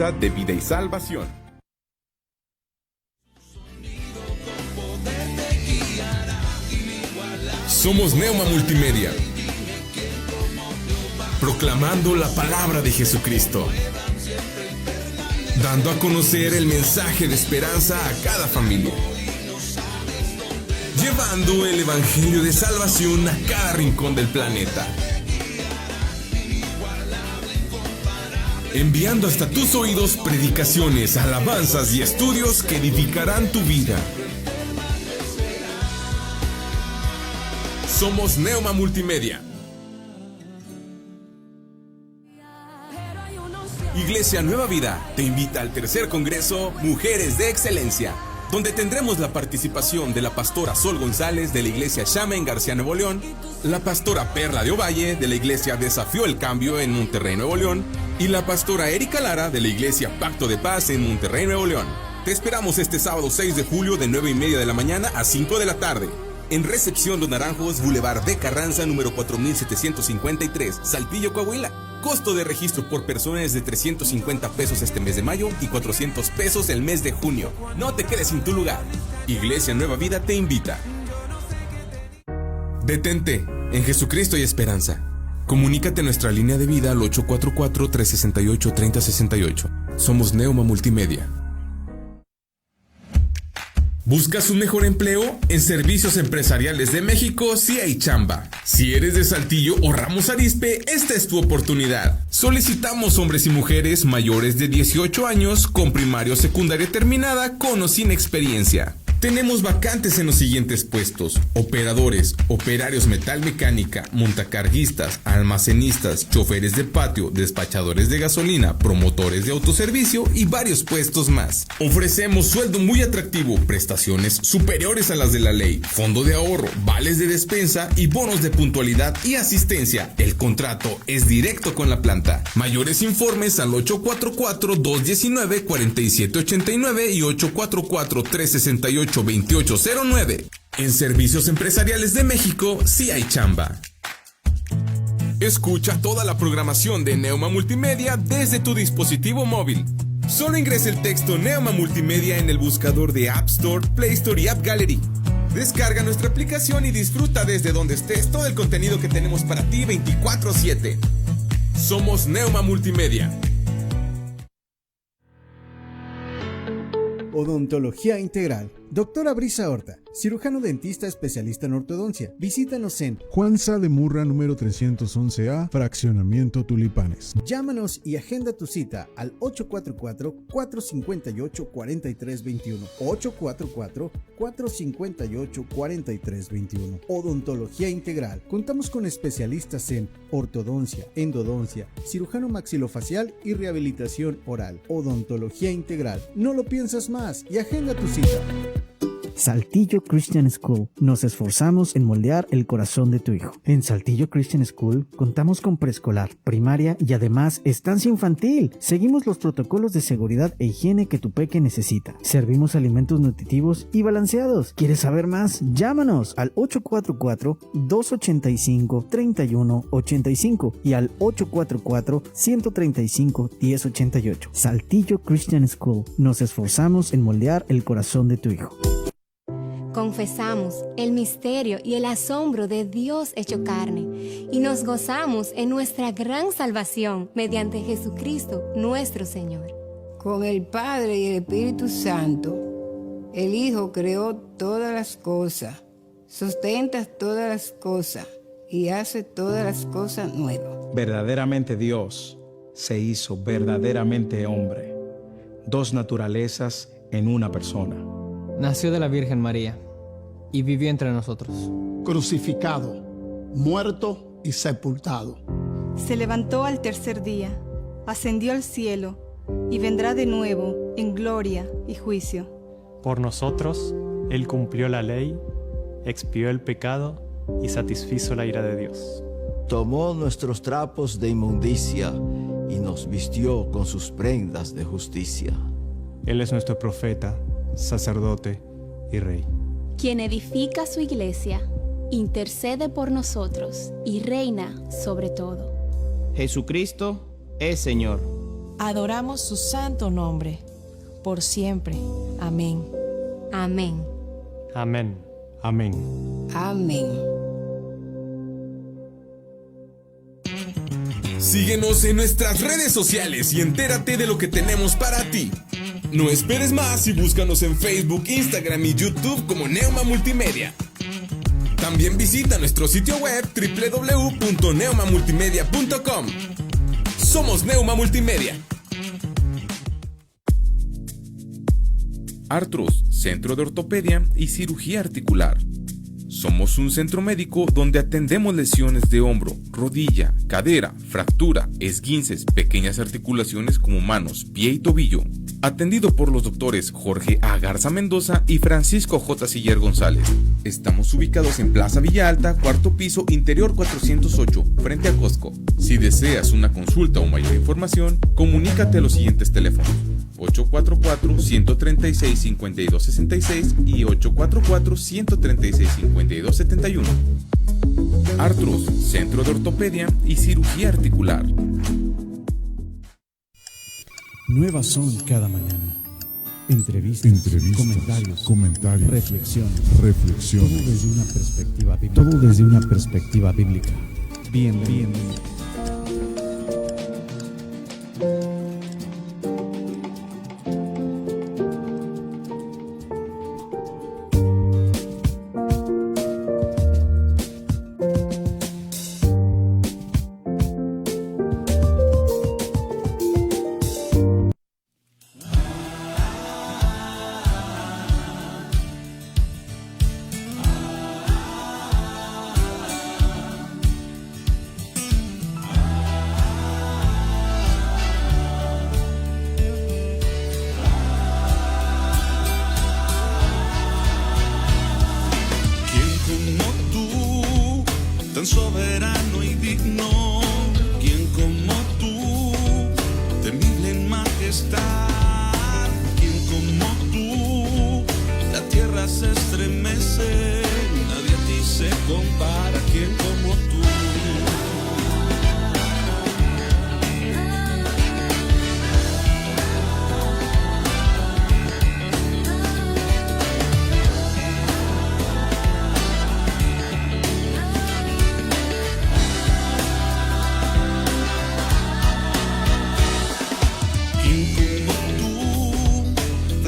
Esperanza de Vida y Salvación. Somos Neuma Multimedia, proclamando la palabra de Jesucristo, dando a conocer el mensaje de esperanza a cada familia, llevando el evangelio de salvación a cada rincón del planeta, enviando hasta tus oídos predicaciones, alabanzas y estudios que edificarán tu vida. Somos Neuma Multimedia. Iglesia Nueva Vida te invita al tercer Congreso Mujeres de Excelencia, donde tendremos la participación de la pastora Sol González de la Iglesia Shama en García, Nuevo León, la pastora Perla de Ovalle de la Iglesia Desafío el Cambio en Monterrey, Nuevo León, y la pastora Erika Lara de la Iglesia Pacto de Paz en Monterrey, Nuevo León. Te esperamos este sábado 6 de julio de 9:30 de la mañana a 5 de la tarde. En Recepción Los Naranjos, Boulevard de Carranza, número 4753, Saltillo, Coahuila. Costo de registro por persona es de 350 pesos este mes de mayo y 400 pesos el mes de junio. No te quedes sin tu lugar. Iglesia Nueva Vida te invita. Detente, en Jesucristo hay esperanza. Comunícate a nuestra línea de vida al 844-368-3068. Somos Neuma Multimedia. ¿Buscas un mejor empleo? En Servicios Empresariales de México sí hay chamba. Si eres de Saltillo o Ramos Arizpe, esta es tu oportunidad. Solicitamos hombres y mujeres mayores de 18 años con primaria o secundaria terminada con o sin experiencia. Tenemos vacantes en los siguientes puestos: operadores, operarios metalmecánica, montacarguistas, almacenistas, choferes de patio, despachadores de gasolina, promotores de autoservicio y varios puestos más. Ofrecemos sueldo muy atractivo, prestaciones superiores a las de la ley, fondo de ahorro, vales de despensa y bonos de puntualidad y asistencia. El contrato es directo con la planta. Mayores informes al 844-219-4789 y 844-368-2809. En Servicios Empresariales de México sí hay chamba. Escucha toda la programación de Neuma Multimedia desde tu dispositivo móvil. Solo ingresa el texto Neuma Multimedia en el buscador de App Store, Play Store y App Gallery. Descarga nuestra aplicación y disfruta desde donde estés todo el contenido que tenemos para ti 24/7. Somos Neuma Multimedia. Odontología Integral. Doctora Brisa Horta, cirujano dentista especialista en ortodoncia. Visítanos en Juan Sá de Murra, número 311A, Fraccionamiento Tulipanes. Llámanos y agenda tu cita al 844-458-4321. 844-458-4321. Odontología Integral. Contamos con especialistas en ortodoncia, endodoncia, cirujano maxilofacial y rehabilitación oral. Odontología Integral. No lo piensas más y agenda tu cita. Saltillo Christian School. Nos esforzamos en moldear el corazón de tu hijo. En Saltillo Christian School contamos con preescolar, primaria y además estancia infantil. Seguimos los protocolos de seguridad e higiene que tu peque necesita. Servimos alimentos nutritivos y balanceados. ¿Quieres saber más? Llámanos al 844-285-3185 y al 844-135-1088. Saltillo Christian School. Nos esforzamos en moldear el corazón de tu hijo. Confesamos el misterio y el asombro de Dios hecho carne y nos gozamos en nuestra gran salvación mediante Jesucristo nuestro Señor. Con el Padre y el Espíritu Santo, el Hijo creó todas las cosas, sustenta todas las cosas y hace todas las cosas nuevas. Verdaderamente Dios se hizo verdaderamente hombre, dos naturalezas en una persona. Nació de la Virgen María y vivió entre nosotros. Crucificado, muerto y sepultado. Se levantó al tercer día, ascendió al cielo y vendrá de nuevo en gloria y juicio. Por nosotros, Él cumplió la ley, expió el pecado y satisfizo la ira de Dios. Tomó nuestros trapos de inmundicia y nos vistió con sus prendas de justicia. Él es nuestro profeta, sacerdote y rey. Quien edifica su iglesia, intercede por nosotros y reina sobre todo. Jesucristo es Señor. Adoramos su santo nombre, por siempre. Amén. Amén. Amén. Amén. Amén. Síguenos en nuestras redes sociales y entérate de lo que tenemos para ti. No esperes más y búscanos en Facebook, Instagram y YouTube como Neuma Multimedia. También visita nuestro sitio web www.neumamultimedia.com. Somos Neuma Multimedia. Artros, Centro de Ortopedia y Cirugía Articular. Somos un centro médico donde atendemos lesiones de hombro, rodilla, cadera, fractura, esguinces, pequeñas articulaciones como manos, pie y tobillo. Atendido por los doctores Jorge A. Garza Mendoza y Francisco J. Siller González. Estamos ubicados en Plaza Villa Alta, cuarto piso, interior 408, frente a Costco. Si deseas una consulta o mayor información, comunícate a los siguientes teléfonos: 844-136-5266 y 844-136-5271. Artros, Centro de Ortopedia y Cirugía Articular. Nuevas son cada mañana. Entrevistas, comentarios, reflexiones. Todo desde una perspectiva bíblica. Bienvenido. Tan soberano y digno, quien como tú, temible en majestad, quien como tú, la tierra se estremece, nadie a ti se compara, quien como tú.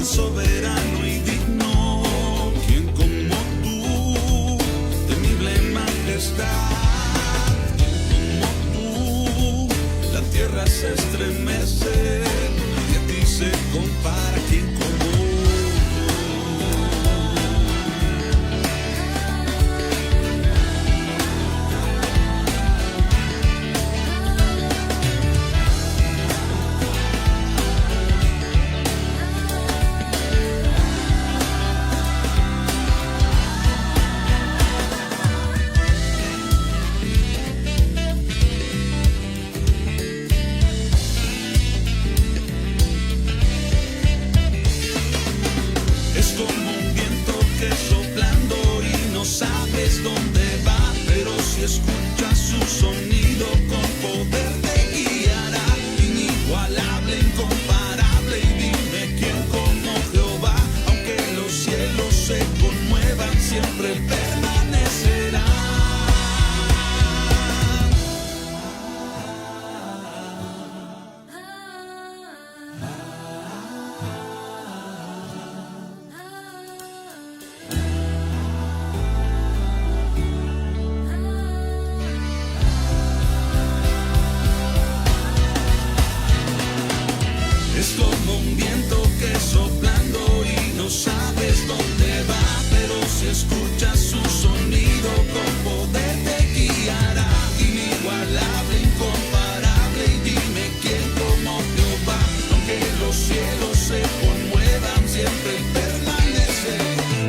Soberano y digno, quien como tú, temible en majestad, quien como tú, la tierra se estremece, nadie a ti se compara, quien como tú. Es como un viento que soplando y no sabes dónde va, pero si escuchas su sonido con poder te guiará. Inigualable, incomparable, y dime quién como Jehová. Aunque los cielos se conmuevan, siempre permanecerá. Es como un viento que soplando y no sabes dónde va, pero si escuchas su sonido con poder te guiará. Inigualable, incomparable, y dime quién como Jehová. Aunque los cielos se conmuevan, siempre permanece.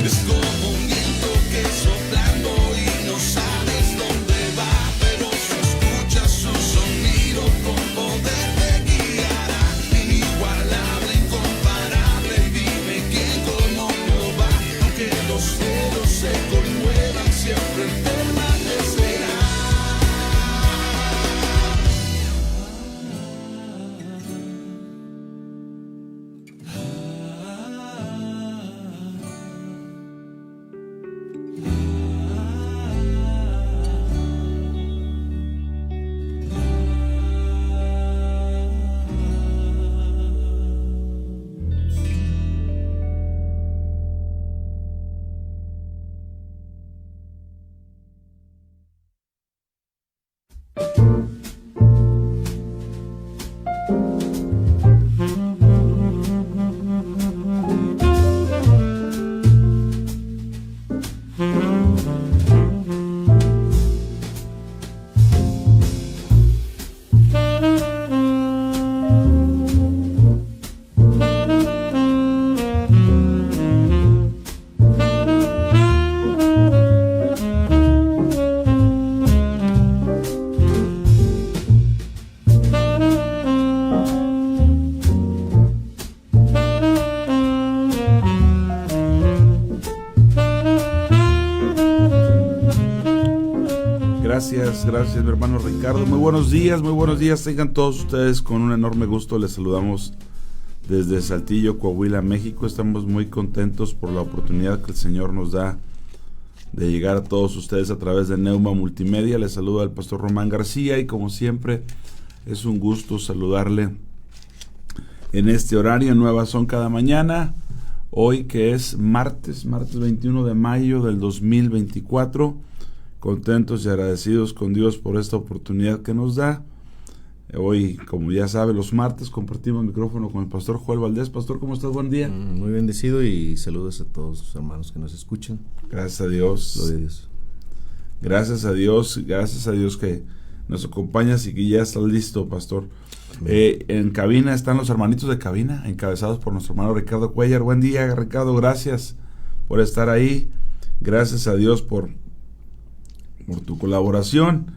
Es como un viento que soplando y no sabes dónde va, pero si escuchas su sonido con poder te guiará. Inigualable, incomparable, y gracias mi hermano Ricardo. Muy buenos días, tengan todos ustedes. Con un enorme gusto les saludamos desde Saltillo, Coahuila, México. Estamos muy contentos por la oportunidad que el Señor nos da de llegar a todos ustedes a través de Neuma Multimedia. Les saluda el pastor Román García y como siempre es un gusto saludarle en este horario. Nuevas son cada mañana. Hoy que es martes 21 de mayo del 2024. Contentos y agradecidos con Dios por esta oportunidad que nos da. Hoy, como ya sabe, los martes compartimos micrófono con el pastor Joel Valdés. Pastor, ¿cómo estás? Buen día. Muy bendecido y saludos a todos los hermanos que nos escuchan. Gracias a Dios. Gloria a Dios. Gracias a Dios que nos acompañas y que ya estás listo, pastor. En cabina están los hermanitos de cabina, encabezados por nuestro hermano Ricardo Cuellar. Buen día, Ricardo, gracias por estar ahí. Gracias a Dios por tu colaboración.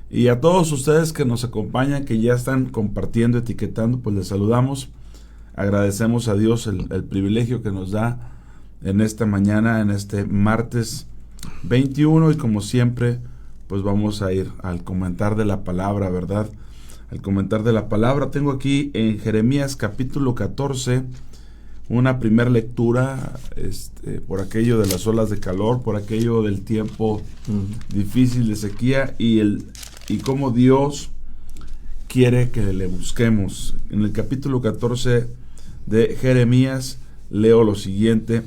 Y a todos ustedes que nos acompañan, que ya están compartiendo, etiquetando, pues les saludamos. Agradecemos a Dios el privilegio que nos da en esta mañana, en este martes 21. Y como siempre, pues vamos a ir al comentar de la palabra, ¿verdad? Al comentar de la palabra. Tengo aquí en Jeremías capítulo 14 una primera lectura, por aquello de las olas de calor, por aquello del tiempo difícil de sequía y cómo Dios quiere que le busquemos. En el capítulo 14 de Jeremías leo lo siguiente.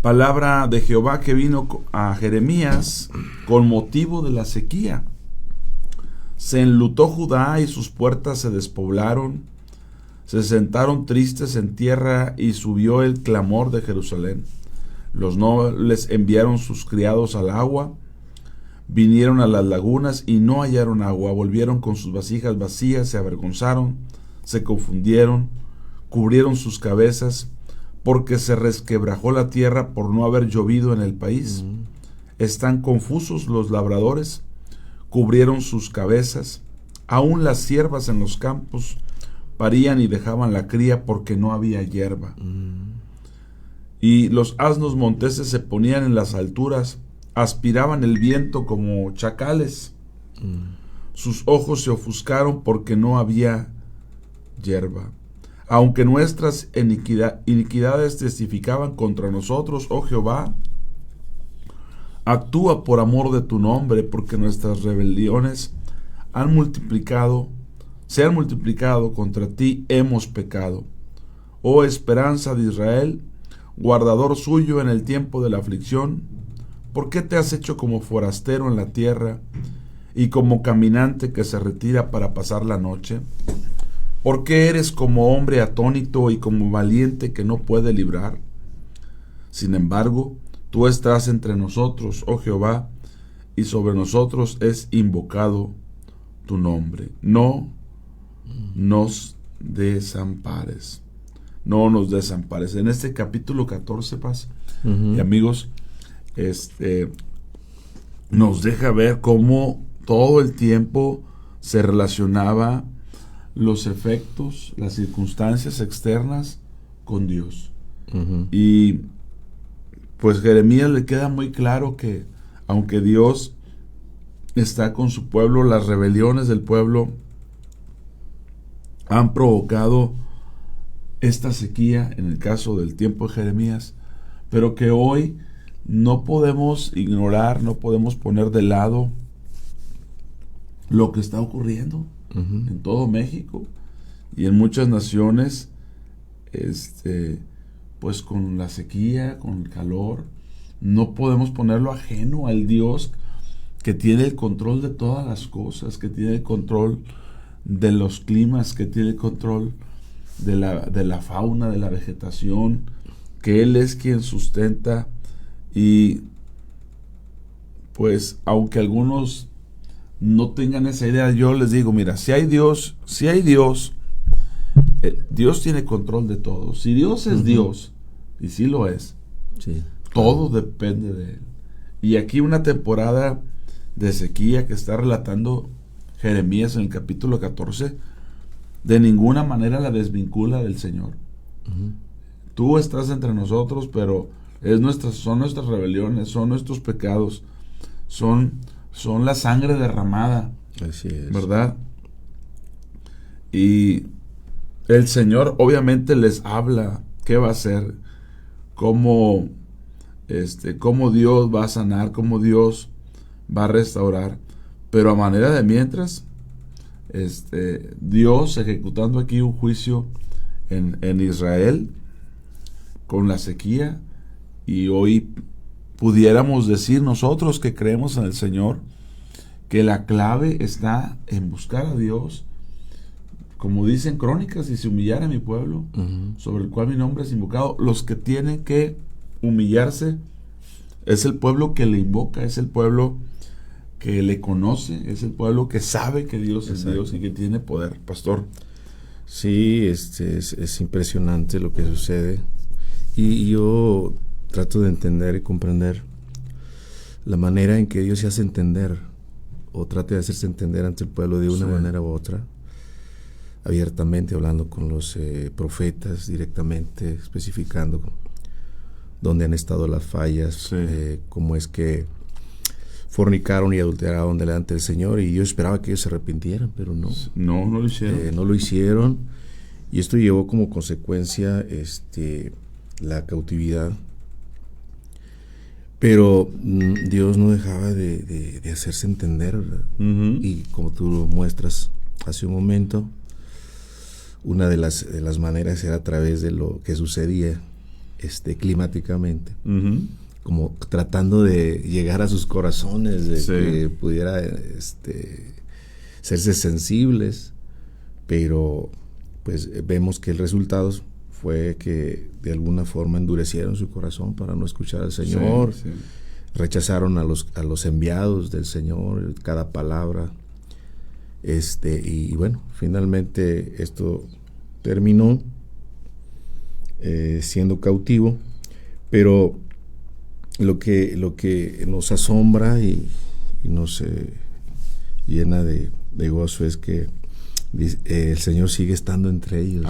Palabra de Jehová que vino a Jeremías con motivo de la sequía. Se enlutó Judá y sus puertas se despoblaron. Se sentaron tristes en tierra y subió el clamor de Jerusalén. Los nobles enviaron sus criados al agua. Vinieron a las lagunas y no hallaron agua. Volvieron con sus vasijas vacías, se avergonzaron, se confundieron, cubrieron sus cabezas, porque se resquebrajó la tierra por no haber llovido en el país. Están confusos los labradores, cubrieron sus cabezas. Aún las ciervas en los campos parían y dejaban la cría porque no había hierba. Y los asnos monteses se ponían en las alturas, aspiraban el viento como chacales. Sus ojos se ofuscaron porque no había hierba. Aunque nuestras iniquidades testificaban contra nosotros, oh Jehová, actúa por amor de tu nombre, porque nuestras rebeliones se han multiplicado, contra ti hemos pecado. Oh esperanza de Israel, guardador suyo en el tiempo de la aflicción, ¿por qué te has hecho como forastero en la tierra y como caminante que se retira para pasar la noche? ¿Por qué eres como hombre atónito y como valiente que no puede librar? Sin embargo, tú estás entre nosotros, oh Jehová, y sobre nosotros es invocado tu nombre. No nos desampares. No nos desampares. En este capítulo 14, Paz, y amigos, nos deja ver cómo todo el tiempo se relacionaba los efectos, las circunstancias externas con Dios. Y pues Jeremías le queda muy claro que aunque Dios está con su pueblo, las rebeliones del pueblo han provocado esta sequía en el caso del tiempo de Jeremías, pero que hoy no podemos ignorar, no podemos poner de lado lo que está ocurriendo en todo México y en muchas naciones, pues con la sequía, con el calor. No podemos ponerlo ajeno al Dios que tiene el control de todas las cosas, que tiene el control de los climas, que tiene el control de la fauna, de la vegetación, que Él es quien sustenta. Y pues aunque algunos no tengan esa idea, yo les digo, mira, si hay Dios, Dios tiene control de todo. Si Dios es Dios, y sí lo es, todo depende de Él. Y aquí una temporada de sequía que está relatando Jeremías en el capítulo 14, de ninguna manera la desvincula del Señor. Tú estás entre nosotros, pero son nuestras rebeliones, son nuestros pecados, son son la sangre derramada. Así es. ¿Verdad? Y el Señor obviamente les habla qué va a hacer, cómo Dios va a sanar, cómo Dios va a restaurar, pero a manera de mientras, Dios ejecutando aquí un juicio en Israel con la sequía, y hoy pudiéramos decir nosotros que creemos en el Señor que la clave está en buscar a Dios, como dicen Crónicas, si se humillara mi pueblo, sobre el cual mi nombre es invocado. Los que tienen que humillarse es el pueblo que le invoca, es el pueblo que le conoce, es el pueblo que sabe que Dios es Dios y que tiene poder. Pastor. Sí, es impresionante lo que sucede, y yo trato de entender y comprender la manera en que Dios se hace entender, o trata de hacerse entender ante el pueblo de una manera u otra, abiertamente, hablando con los profetas directamente, especificando dónde han estado las fallas, cómo es que fornicaron y adulteraron delante del Señor, y yo esperaba que ellos se arrepintieran, pero no lo hicieron. No lo hicieron, y esto llevó como consecuencia la cautividad. Pero Dios no dejaba de hacerse entender, ¿verdad? Y como tú lo muestras hace un momento, una de las maneras era a través de lo que sucedía climáticamente, como tratando de llegar a sus corazones, de que pudiera serse sensibles, pero pues vemos que el resultado fue que de alguna forma endurecieron su corazón para no escuchar al Señor, rechazaron a los enviados del Señor, cada palabra, y bueno, finalmente esto terminó siendo cautivo, pero lo que nos asombra y nos llena de gozo es que el Señor sigue estando entre ellos,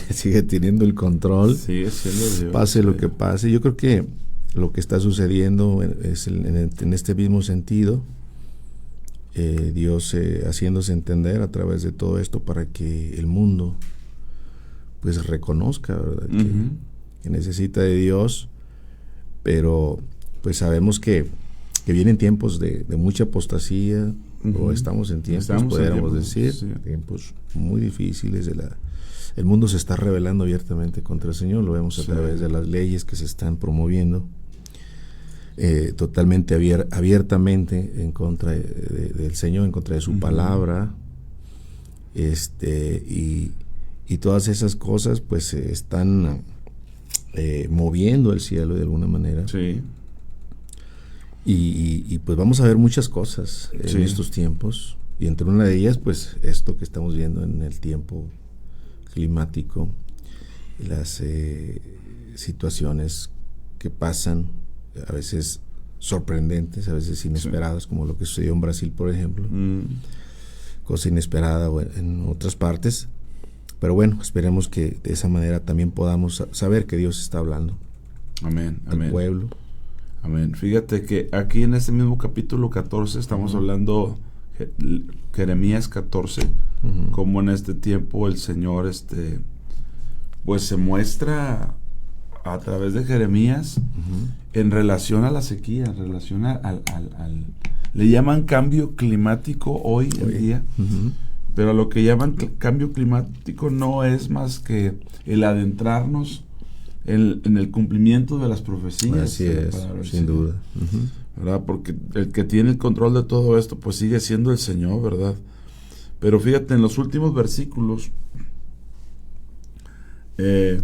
sigue teniendo el control, sigue siendo Dios, pase lo que pase. Yo creo que lo que está sucediendo es en este mismo sentido, Dios haciéndose entender a través de todo esto para que el mundo pues reconozca, ¿verdad? Que necesita de Dios, pero pues sabemos que vienen tiempos de mucha apostasía, o estamos en tiempos, pudiéramos decir, tiempos muy difíciles. El mundo se está rebelando abiertamente contra el Señor, lo vemos a través de las leyes que se están promoviendo, totalmente abiertamente en contra del Señor, en contra de su palabra, y todas esas cosas pues están moviendo el cielo de alguna manera. Y pues vamos a ver muchas cosas en estos tiempos, y entre una de ellas pues esto que estamos viendo en el tiempo climático, las situaciones que pasan, a veces sorprendentes, a veces inesperadas, como lo que sucedió en Brasil, por ejemplo, cosa inesperada, o en otras partes, pero bueno, esperemos que de esa manera también podamos saber que Dios está hablando al pueblo. Amén. Fíjate que aquí en este mismo capítulo 14 estamos hablando, Jeremías 14, como en este tiempo el Señor pues se muestra a través de Jeremías en relación a la sequía, en relación al le llaman cambio climático hoy en día, pero lo que llaman cambio climático no es más que el adentrarnos en el cumplimiento de las profecías. Así es, sin duda. ¿Verdad? Porque el que tiene el control de todo esto pues sigue siendo el Señor, ¿verdad? Pero fíjate, en los últimos versículos, en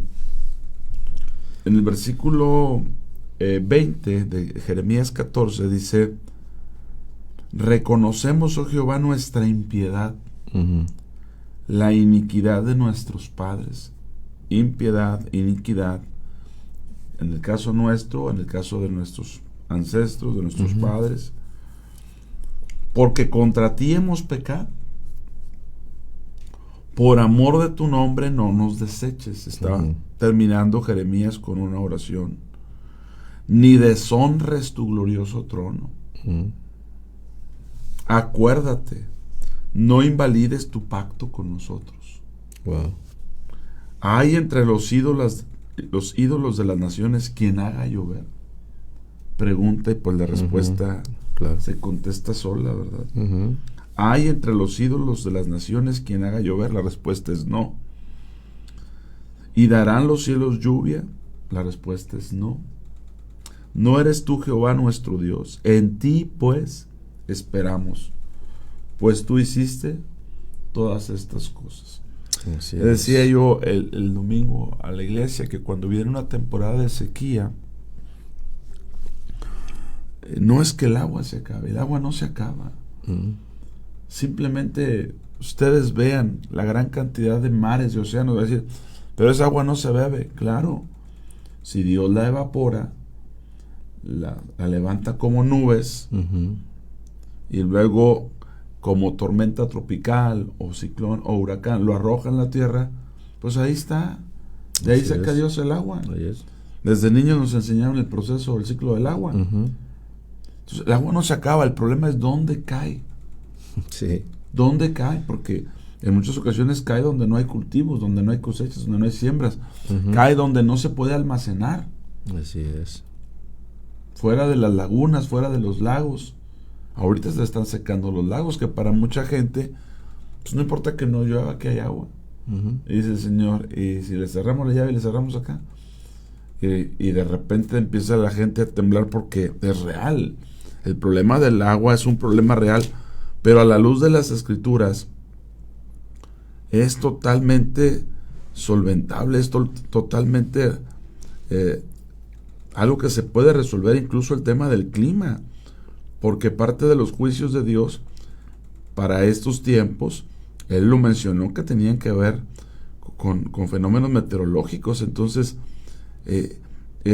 el versículo 20 de Jeremías 14 dice: reconocemos, oh Jehová, nuestra impiedad, la iniquidad de nuestros padres. Impiedad, iniquidad, en el caso nuestro, en el caso de nuestros ancestros, de nuestros padres, porque contra ti hemos pecado. Por amor de tu nombre no nos deseches. Está terminando Jeremías con una oración. Ni deshonres tu glorioso trono. acuérdate, no invalides tu pacto con nosotros. Wow. ¿Hay entre los ídolos de las naciones quien haga llover? Pregunta y pues la respuesta claro. se contesta sola, ¿verdad? Uh-huh. ¿Hay entre los ídolos de las naciones quien haga llover? La respuesta es no. ¿Y darán los cielos lluvia? La respuesta es no. ¿No eres tú, Jehová, nuestro Dios? En ti, pues, esperamos, pues tú hiciste todas estas cosas. Así Decía yo el domingo a la iglesia que cuando viene una temporada de sequía, no es que el agua se acabe, el agua no se acaba. Simplemente ustedes vean la gran cantidad de mares y océanos, va a decir, pero esa agua no se bebe. Claro, si Dios la evapora, la levanta como nubes, y luego como tormenta tropical o ciclón o huracán lo arroja en la tierra, pues ahí está. De ahí saca Dios el agua. Desde niños nos enseñaron el proceso del ciclo del agua. Entonces, el agua no se acaba, el problema es dónde cae. Sí. ¿Dónde cae? Porque en muchas ocasiones cae donde no hay cultivos, donde no hay cosechas, donde no hay siembras. Cae donde no se puede almacenar. Así es. Fuera de las lagunas, fuera de los lagos. Ahorita se están secando los lagos, que para mucha gente, pues no importa que no llueva, que hay agua. Y dice el Señor, y si le cerramos la llave y le cerramos acá, y de repente empieza la gente a temblar porque es real. El problema del agua es un problema real, pero a la luz de las Escrituras es totalmente solventable, es totalmente algo que se puede resolver, incluso el tema del clima, porque parte de los juicios de Dios para estos tiempos, Él lo mencionó, que tenían que ver con fenómenos meteorológicos. Entonces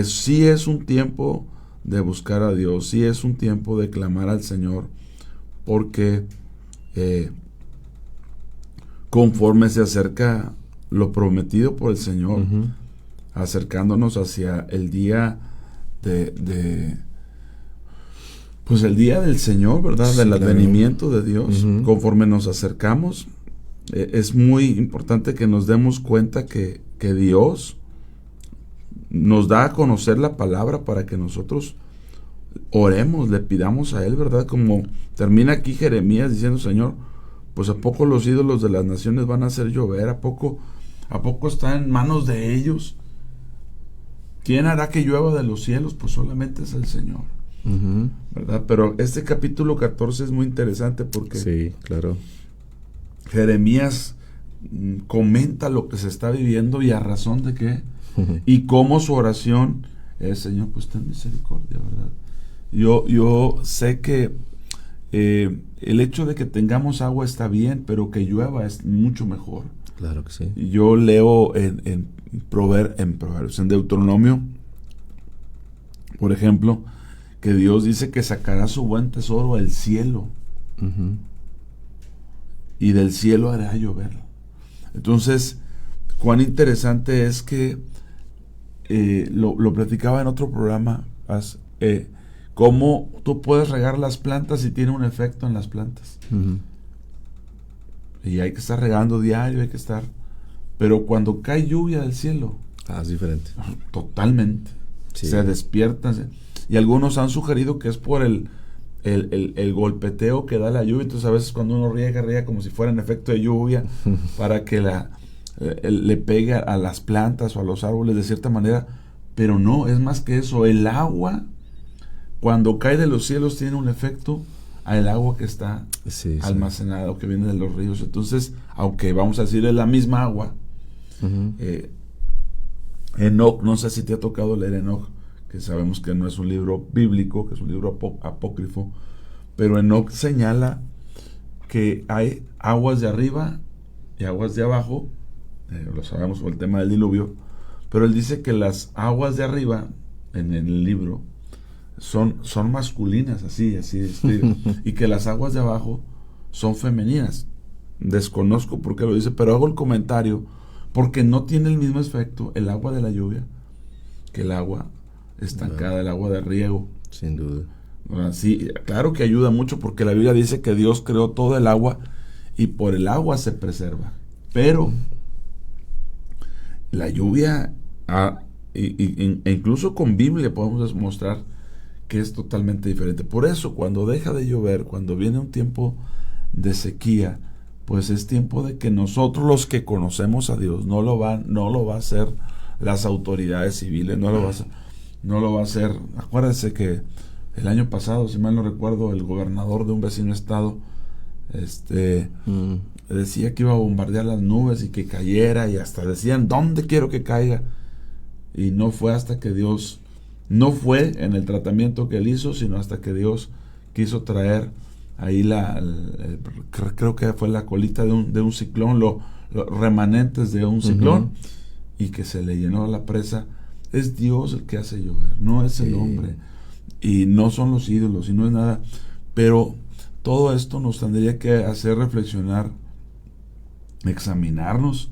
sí es un tiempo de buscar a Dios, sí es un tiempo de clamar al Señor, porque conforme se acerca lo prometido por el Señor, acercándonos hacia el día pues el día del Señor, ¿verdad? Del advenimiento de Dios. Conforme nos acercamos, es muy importante que nos demos cuenta que Dios nos da a conocer la palabra para que nosotros oremos, le pidamos a Él, ¿verdad? Como termina aquí Jeremías diciendo, Señor, pues ¿a poco los ídolos de las naciones van a hacer llover? ¿A poco está en manos de ellos? ¿Quién hará que llueva de los cielos? Pues solamente es el Señor. ¿Verdad? Pero este capítulo 14 es muy interesante porque sí, claro, Jeremías comenta lo que se está viviendo y a razón de qué y cómo su oración es, Señor, pues ten misericordia, ¿verdad? Yo sé que el hecho de que tengamos agua está bien, pero que llueva es mucho mejor. Claro que sí. Yo leo en Proverbios, en Deuteronomio, por ejemplo, que Dios dice que sacará su buen tesoro del cielo, y del cielo hará llover. Entonces, cuán interesante es que lo platicaba en otro programa, cómo tú puedes regar las plantas y tiene un efecto en las plantas. Y hay que estar regando diario, hay que estar, pero cuando cae lluvia del cielo, es diferente. Totalmente. Sí. Se despiertan. Y algunos han sugerido que es por el golpeteo que da la lluvia. Entonces a veces cuando uno riega como si fuera en efecto de lluvia, para que le pegue a las plantas o a los árboles de cierta manera. Pero no, es más que eso. El agua, cuando cae de los cielos, tiene un efecto al agua que está almacenada o que viene de los ríos. Entonces, aunque vamos a decir es la misma agua, Enoc, no sé si te ha tocado leer Enoc, que sabemos que no es un libro bíblico, que es un libro apócrifo, pero Enoc señala que hay aguas de arriba y aguas de abajo, lo sabemos por el tema del diluvio, pero él dice que las aguas de arriba, en el libro, son masculinas, así escribe, y que las aguas de abajo son femeninas. Desconozco por qué lo dice, pero hago el comentario porque no tiene el mismo efecto el agua de la lluvia que el agua estancada, el agua de riego. Sin duda. Sí, claro que ayuda mucho, porque la Biblia dice que Dios creó todo el agua y por el agua se preserva. Pero la lluvia, e incluso con Biblia podemos mostrar que es totalmente diferente. Por eso, cuando deja de llover, cuando viene un tiempo de sequía, pues es tiempo de que nosotros, los que conocemos a Dios, no lo va a hacer las autoridades civiles, no lo va a hacer. Acuérdense que el año pasado, si mal no recuerdo, el gobernador de un vecino estado decía que iba a bombardear las nubes y que cayera, y hasta decían ¿dónde quiero que caiga? Y no fue hasta que Dios, no fue en el tratamiento que él hizo, sino hasta que Dios quiso traer ahí creo que fue la colita de un ciclón, los remanentes de un ciclón, y que se le llenó la presa. Es Dios el que hace llover, no es el hombre, y no son los ídolos, y no es nada. Pero todo esto nos tendría que hacer reflexionar, examinarnos,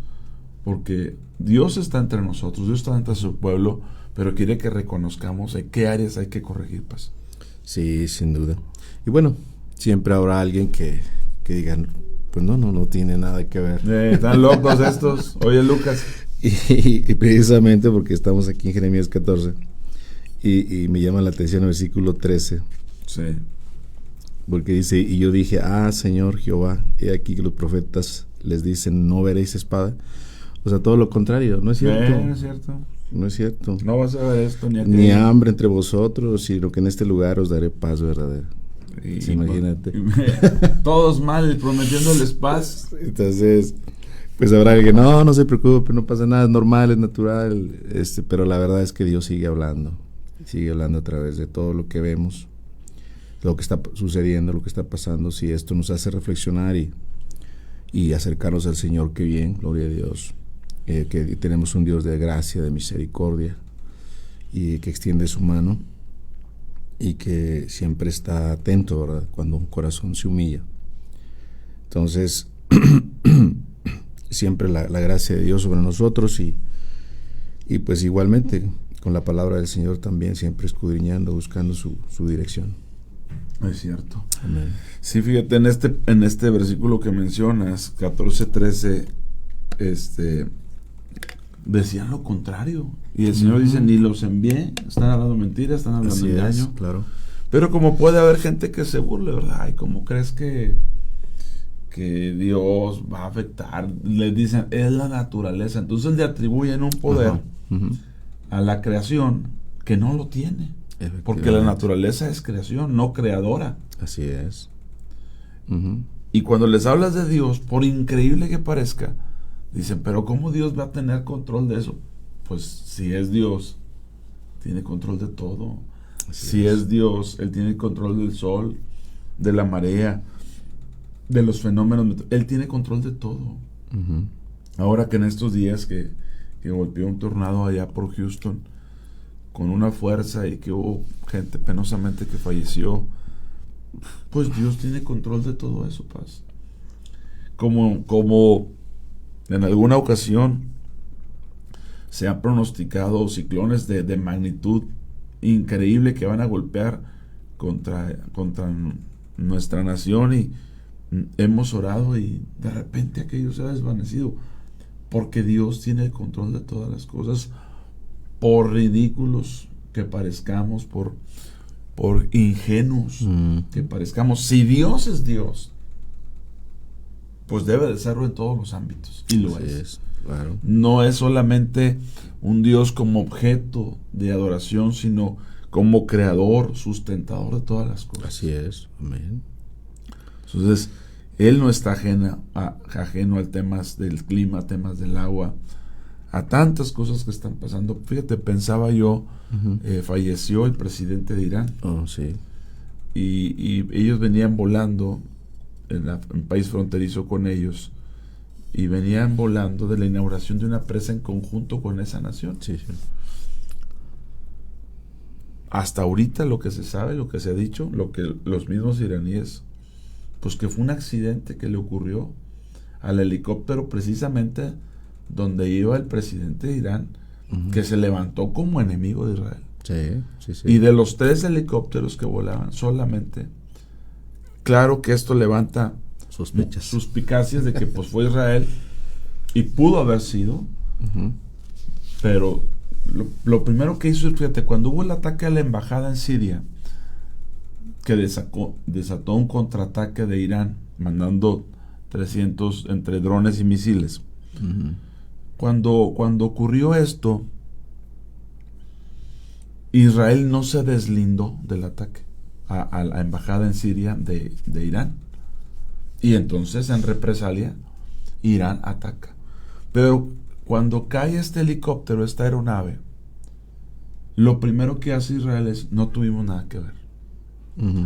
porque Dios está entre nosotros, Dios está entre su pueblo, pero quiere que reconozcamos en qué áreas hay que corregir, pues. Sí, sin duda. Y bueno, siempre habrá alguien que digan, pues no tiene nada que ver. Están locos estos. Oye, Lucas. Y precisamente porque estamos aquí en Jeremías 14, y me llama la atención el versículo 13. Sí. Porque dice, y yo dije, Señor Jehová, he aquí que los profetas les dicen, no veréis espada. O sea, todo lo contrario, ¿no es cierto? No es cierto. No es cierto. No vas a ver esto, ni hambre entre vosotros, sino que en este lugar os daré paz verdadera. Sí, imagínate. Todos mal, prometiéndoles paz. Entonces, pues habrá alguien, no se preocupe, no pasa nada, es normal, es natural. Pero la verdad es que Dios sigue hablando a través de todo lo que vemos, lo que está sucediendo, lo que está pasando. Si esto nos hace reflexionar y acercarnos al Señor, qué bien, gloria a Dios, que tenemos un Dios de gracia, de misericordia, y que extiende su mano, y que siempre está atento, ¿verdad?, cuando un corazón se humilla. Entonces, siempre la gracia de Dios sobre nosotros, y pues igualmente con la palabra del Señor también, siempre escudriñando, buscando su dirección. Es cierto. Amén. Sí, fíjate, en este versículo que mencionas, 14:13, decían lo contrario, y el Señor dice, ni los envié, están hablando mentiras, están hablando de engaño. Claro. Pero como puede haber gente que se burle, ¿verdad? Ay, ¿cómo crees que Dios va a afectar? Les dicen, es la naturaleza. Entonces le atribuyen un poder a la creación que no lo tiene, porque la naturaleza es creación, no creadora. Así es. Y cuando les hablas de Dios, por increíble que parezca, dicen, pero ¿cómo Dios va a tener control de eso? Pues si es Dios, tiene control de todo. Si es Dios, Él tiene control del sol, de la marea, de los fenómenos. Él tiene control de todo. Ahora que en estos días que golpeó un tornado allá por Houston con una fuerza, y que hubo gente penosamente que falleció, pues Dios tiene control de todo eso, paz. Como en alguna ocasión se han pronosticado ciclones de magnitud increíble que van a golpear contra nuestra nación, y hemos orado y de repente aquello se ha desvanecido, porque Dios tiene el control de todas las cosas, por ridículos que parezcamos, por ingenuos que parezcamos. Si Dios es Dios, pues debe de serlo en todos los ámbitos, y lo es. Claro. No es solamente un Dios como objeto de adoración, sino como creador, sustentador de todas las cosas. Así es. Amén. Entonces, Él no está ajeno al temas del clima, temas del agua, a tantas cosas que están pasando. Fíjate, pensaba yo, falleció el presidente de Irán. Sí. Y ellos venían volando en un país fronterizo con ellos, y venían volando de la inauguración de una presa en conjunto con esa nación. Sí. Hasta ahorita lo que se sabe, lo que se ha dicho, lo que los mismos iraníes, pues que fue un accidente que le ocurrió al helicóptero precisamente donde iba el presidente de Irán, que se levantó como enemigo de Israel. Sí. Y de los 3 helicópteros que volaban, solamente, claro que esto levanta suspicacias de que pues fue Israel y pudo haber sido, pero lo primero que hizo, fíjate, cuando hubo el ataque a la embajada en Siria, que desató un contraataque de Irán, mandando 300 entre drones y misiles. Cuando ocurrió esto, Israel no se deslindó del ataque a la embajada en Siria de Irán. Y entonces, en represalia, Irán ataca. Pero cuando cae este helicóptero, esta aeronave, lo primero que hace Israel es: no tuvimos nada que ver.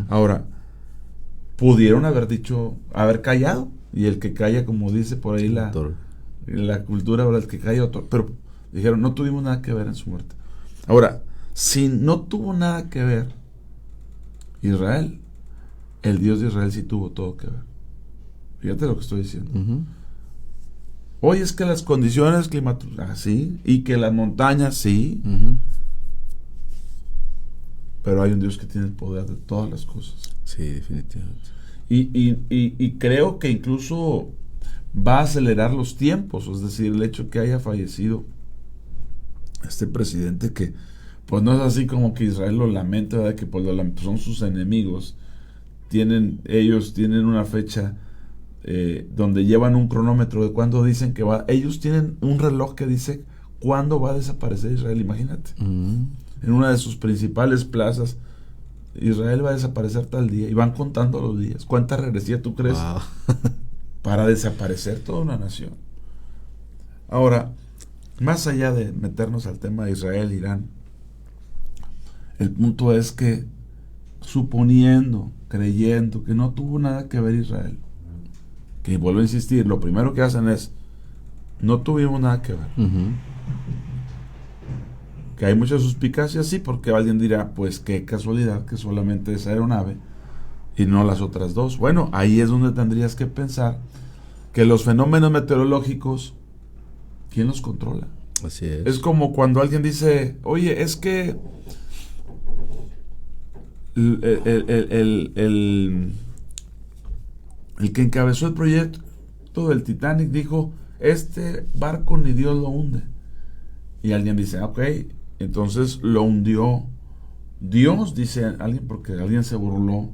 Ahora, pudieron haber callado, y el que calla, como dice por ahí la cultura, ahora el que calla otro, pero dijeron: no tuvimos nada que ver en su muerte. Ahora, si no tuvo nada que ver Israel, el Dios de Israel sí tuvo todo que ver. Fíjate lo que estoy diciendo. Hoy es que las condiciones climatológicas, sí, y que las montañas, sí, pero hay un Dios que tiene el poder de todas las cosas. Sí, definitivamente. Y creo que incluso va a acelerar los tiempos, es decir, el hecho que haya fallecido este presidente, que pues no es así como que Israel lo lamenta, ¿verdad? Que pues son sus enemigos, ellos tienen una fecha donde llevan un cronómetro de cuándo dicen que va, ellos tienen un reloj que dice cuándo va a desaparecer Israel, imagínate. En una de sus principales plazas, Israel va a desaparecer tal día, y van contando los días. ¿Cuánta regresía tú crees para desaparecer toda una nación? Ahora, más allá de meternos al tema de Israel, Irán, el punto es que, suponiendo, creyendo que no tuvo nada que ver Israel, que vuelvo a insistir, lo primero que hacen es: no tuvimos nada que ver. Que hay muchas suspicacias, sí, porque alguien dirá: pues qué casualidad que solamente esa aeronave y no las otras 2. Bueno, ahí es donde tendrías que pensar que los fenómenos meteorológicos, ¿quién los controla? Así es. Es como cuando alguien dice: oye, es que el que encabezó el proyecto del Titanic dijo: este barco ni Dios lo hunde. Y alguien dice: ok, entonces lo hundió Dios, dice alguien, porque alguien se burló,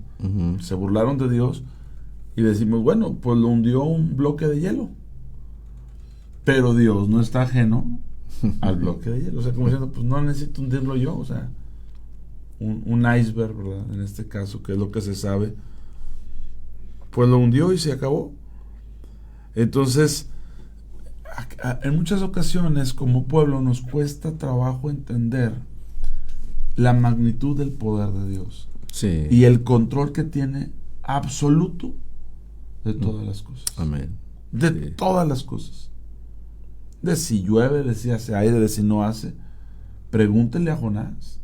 se burlaron de Dios, y decimos: bueno, pues lo hundió un bloque de hielo, pero Dios no está ajeno al bloque de hielo. O sea, como diciendo: pues no necesito hundirlo yo. O sea, un iceberg, ¿verdad? En este caso, que es lo que se sabe, pues lo hundió y se acabó. Entonces, en muchas ocasiones como pueblo nos cuesta trabajo entender la magnitud del poder de Dios, y el control que tiene absoluto de todas las cosas. Amén. De todas las cosas. De si llueve, de si hace aire, de si no hace. Pregúntele a Jonás.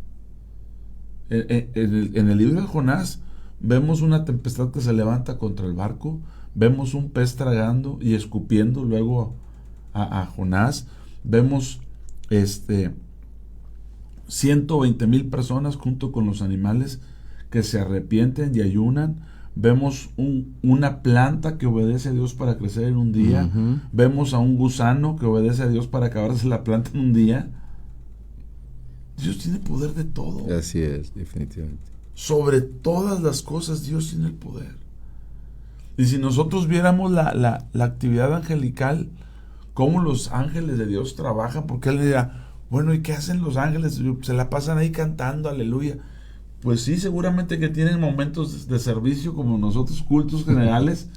En el libro de Jonás vemos una tempestad que se levanta contra el barco, vemos un pez tragando y escupiendo luego a Jonás, vemos 120,000 personas junto con los animales que se arrepienten y ayunan, vemos una planta que obedece a Dios para crecer en un día, vemos a un gusano que obedece a Dios para acabarse la planta en un día. Dios tiene poder de todo. Así es, definitivamente. Sobre todas las cosas Dios tiene el poder. Y si nosotros viéramos la actividad angelical, cómo los ángeles de Dios trabajan, porque él dirá: bueno, ¿y qué hacen los ángeles? Se la pasan ahí cantando aleluya. Pues sí, seguramente que tienen momentos de servicio como nosotros, cultos generales,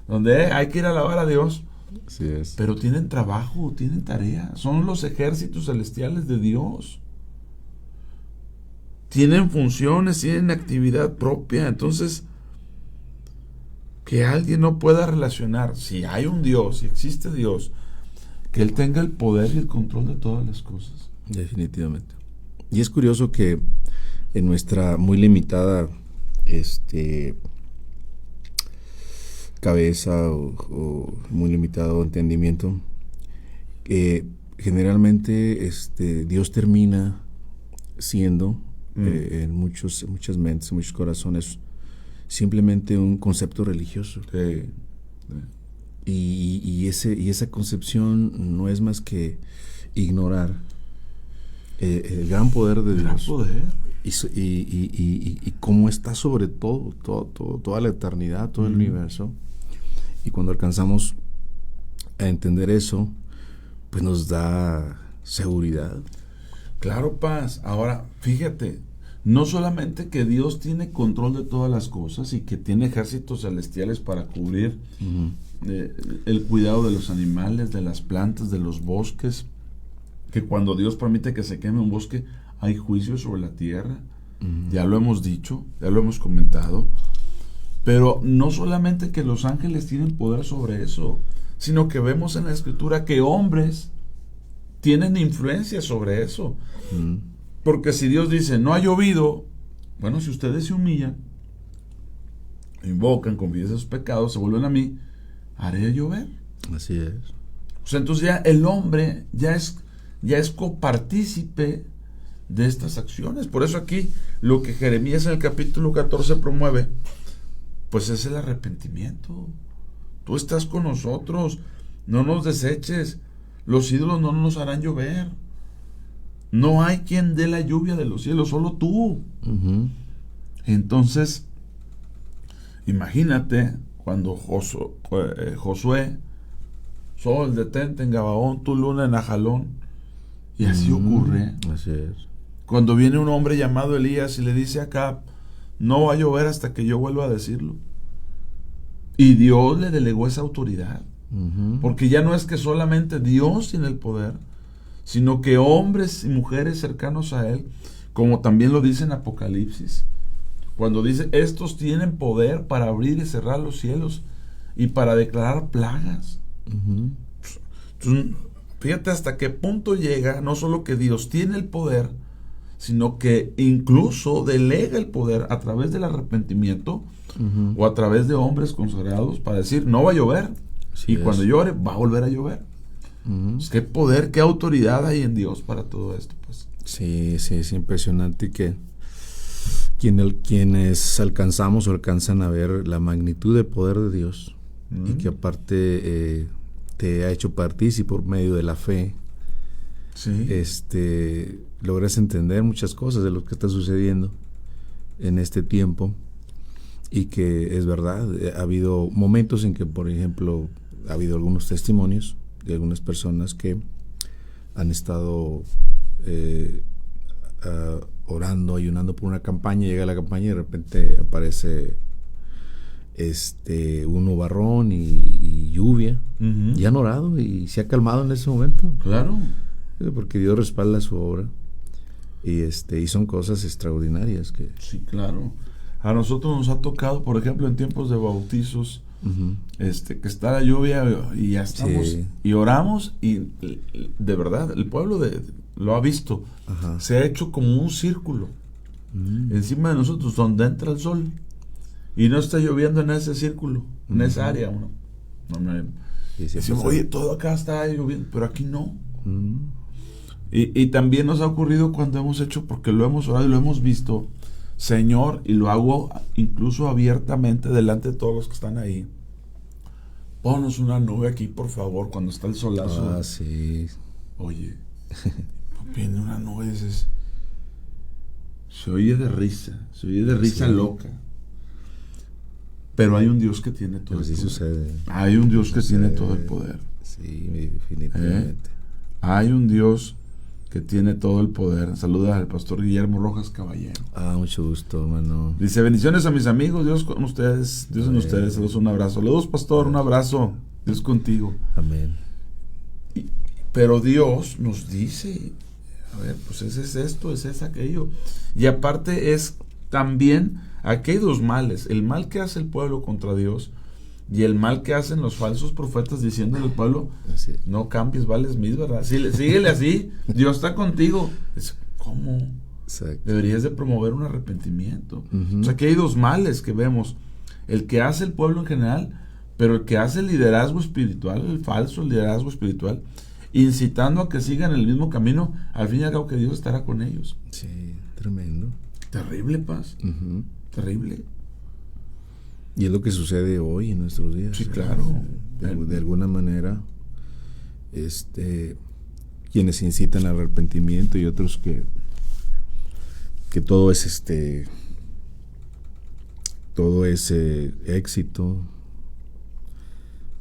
donde hay que ir a alabar a Dios. Así es. Pero tienen trabajo, tienen tarea. Son los ejércitos celestiales de Dios. Tienen funciones, tienen actividad propia. Entonces, que alguien no pueda relacionar, si hay un Dios, si existe Dios, que Él tenga el poder y el control de todas las cosas. Definitivamente. Y es curioso que en nuestra muy limitada cabeza o muy limitado entendimiento, generalmente Dios termina siendo en muchas mentes, en muchos corazones, simplemente un concepto religioso. Y esa concepción no es más que ignorar el gran poder de Dios. Y cómo está sobre toda la eternidad, todo el universo. Y cuando alcanzamos a entender eso, pues nos da seguridad. Claro, Paz. Ahora, fíjate, no solamente que Dios tiene control de todas las cosas y que tiene ejércitos celestiales para cubrir el cuidado de los animales, de las plantas, de los bosques, que cuando Dios permite que se queme un bosque, hay juicio sobre la tierra. Ya lo hemos dicho, ya lo hemos comentado. Pero no solamente que los ángeles tienen poder sobre eso, sino que vemos en la Escritura que hombres tienen influencia sobre eso. Porque si Dios dice, no ha llovido, bueno, si ustedes se humillan, invocan, confiesan sus pecados, se vuelven a mí, haré llover. Así es. O sea, entonces ya el hombre ya es copartícipe de estas acciones. Por eso aquí lo que Jeremías en el capítulo 14 promueve, pues es el arrepentimiento. Tú estás con nosotros, no nos deseches, los ídolos no nos harán llover. No hay quien dé la lluvia de los cielos, solo tú. Entonces, imagínate cuando Josué, sol detente en Gabaón, tu luna en Ajalón, y así ocurre. Así es. Cuando viene un hombre llamado Elías y le dice a Acab, no va a llover hasta que yo vuelva a decirlo. Y Dios le delegó esa autoridad. Porque ya no es que solamente Dios tiene el poder, sino que hombres y mujeres cercanos a Él, como también lo dice en Apocalipsis, cuando dice, estos tienen poder para abrir y cerrar los cielos y para declarar plagas. Entonces, fíjate hasta qué punto llega, no solo que Dios tiene el poder, sino que incluso delega el poder a través del arrepentimiento o a través de hombres consagrados para decir, no va a llover. Y cuando llore, va a volver a llover. Pues qué poder, qué autoridad hay en Dios para todo esto, pues. Sí, es impresionante que quienes alcanzamos o alcanzan a ver la magnitud del poder de Dios y que aparte te ha hecho partícipe por medio de la fe, logras entender muchas cosas de lo que está sucediendo en este tiempo. Y que es verdad, ha habido momentos en que, por ejemplo, ha habido algunos testimonios de algunas personas que han estado orando, ayunando por una campaña, llega la campaña y de repente aparece un nubarrón y lluvia, y han orado y se ha calmado en ese momento. Claro. Porque Dios respalda su obra y son cosas extraordinarias que... Sí, claro. A nosotros nos ha tocado, por ejemplo, en tiempos de bautizos, que está la lluvia y ya estamos, y oramos, y de verdad, el pueblo lo ha visto. Se ha hecho como un círculo encima de nosotros, donde entra el sol, y no está lloviendo en ese círculo, en esa área. Decimos, oye, todo acá está lloviendo, pero aquí no. Y también nos ha ocurrido cuando hemos hecho, porque lo hemos orado y lo hemos visto, Señor, y lo hago incluso abiertamente delante de todos los que están ahí, ponnos una nube aquí, por favor, cuando está el solazo. Oye, viene una nube y dices, se oye de risa loca. Pero hay un Dios que tiene todo el poder. Sucede. Hay un Dios que tiene todo el poder. Sí, definitivamente. Hay un Dios que tiene todo el poder. Saluda al pastor Guillermo Rojas Caballero. Mucho gusto, hermano. Dice, bendiciones a mis amigos, Dios con ustedes, Dios en ustedes. Saludos, un abrazo. Saludos, pastor, un abrazo. Dios contigo. Amén. Pero Dios nos dice, a ver, pues ese es esto, ese es aquello. Y aparte es también, aquí hay dos males. El mal que hace el pueblo contra Dios y el mal que hacen los falsos profetas diciéndole al pueblo, no cambies, vales mis, ¿verdad? Síguele así, Dios está contigo. ¿Cómo? Exacto. Deberías de promover un arrepentimiento. O sea, que hay dos males que vemos. El que hace el pueblo en general, pero el que hace el liderazgo espiritual, el falso liderazgo espiritual, incitando a que sigan el mismo camino, al fin y al cabo que Dios estará con ellos. Sí, tremendo. Terrible, Paz. Terrible. Y es lo que sucede hoy en nuestros días. Sí, claro. De alguna manera, quienes incitan al arrepentimiento y otros que todo es éxito.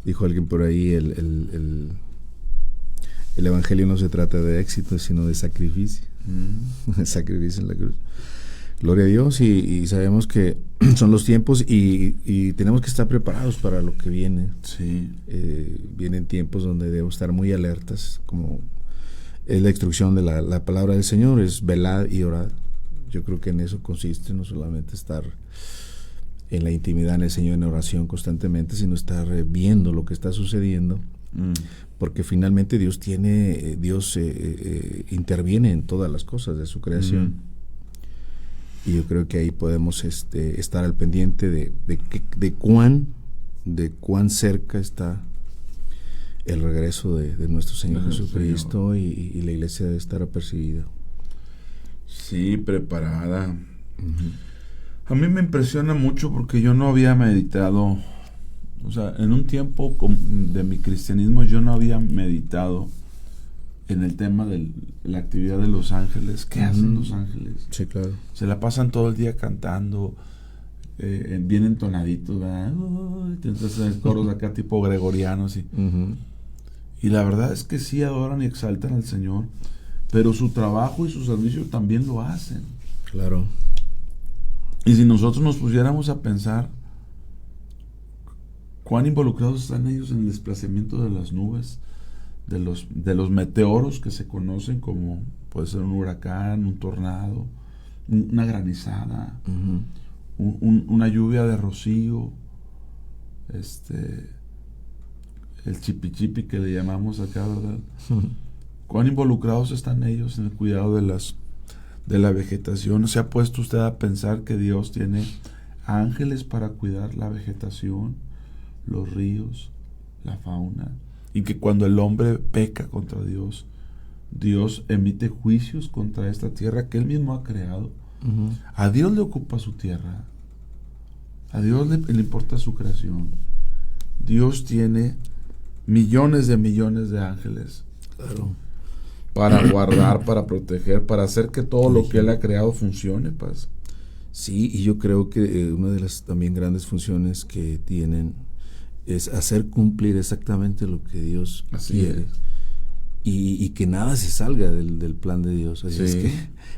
Dijo alguien por ahí, el evangelio no se trata de éxito, sino de sacrificio. Sacrificio en la cruz. Gloria a Dios, y sabemos que son los tiempos y tenemos que estar preparados para lo que viene. Sí. Vienen tiempos donde debemos estar muy alertas, como es la instrucción de la palabra del Señor, es velad y orad. Yo creo que en eso consiste, no solamente estar en la intimidad en el Señor en oración constantemente, sino estar viendo lo que está sucediendo, porque finalmente Dios interviene en todas las cosas de su creación. Y yo creo que ahí podemos estar al pendiente de cuán cerca está el regreso de nuestro Señor Jesucristo, y la iglesia debe estar apercibida. Sí, preparada. A mí me impresiona mucho porque yo no había meditado, o sea, en un tiempo de mi cristianismo yo no había meditado en el tema de la actividad de los ángeles. ¿Qué hacen los ángeles? Sí, claro. Se la pasan todo el día cantando, bien entonaditos, ¿verdad? Entonces coros acá tipo gregorianos. Y la verdad es que sí adoran y exaltan al Señor, pero su trabajo y su servicio también lo hacen. Claro. Y si nosotros nos pusiéramos a pensar cuán involucrados están ellos en el desplazamiento de las nubes, de los meteoros que se conocen como puede ser un huracán, un tornado, una granizada, una lluvia de rocío, el chipi que le llamamos acá, ¿verdad? Cuán involucrados están ellos en el cuidado de la vegetación. ¿Se ha puesto usted a pensar que Dios tiene ángeles para cuidar la vegetación, los ríos, la fauna? Y que cuando el hombre peca contra Dios, Dios emite juicios contra esta tierra que Él mismo ha creado. A Dios le ocupa su tierra. A Dios le importa su creación. Dios tiene millones de ángeles. Claro. Para guardar, para proteger, para hacer que todo lo que Él ha creado funcione, pues. Sí, y yo creo que una de las también grandes funciones que tienen es hacer cumplir exactamente lo que Dios quiere. Y que nada se salga del plan de Dios. Así es que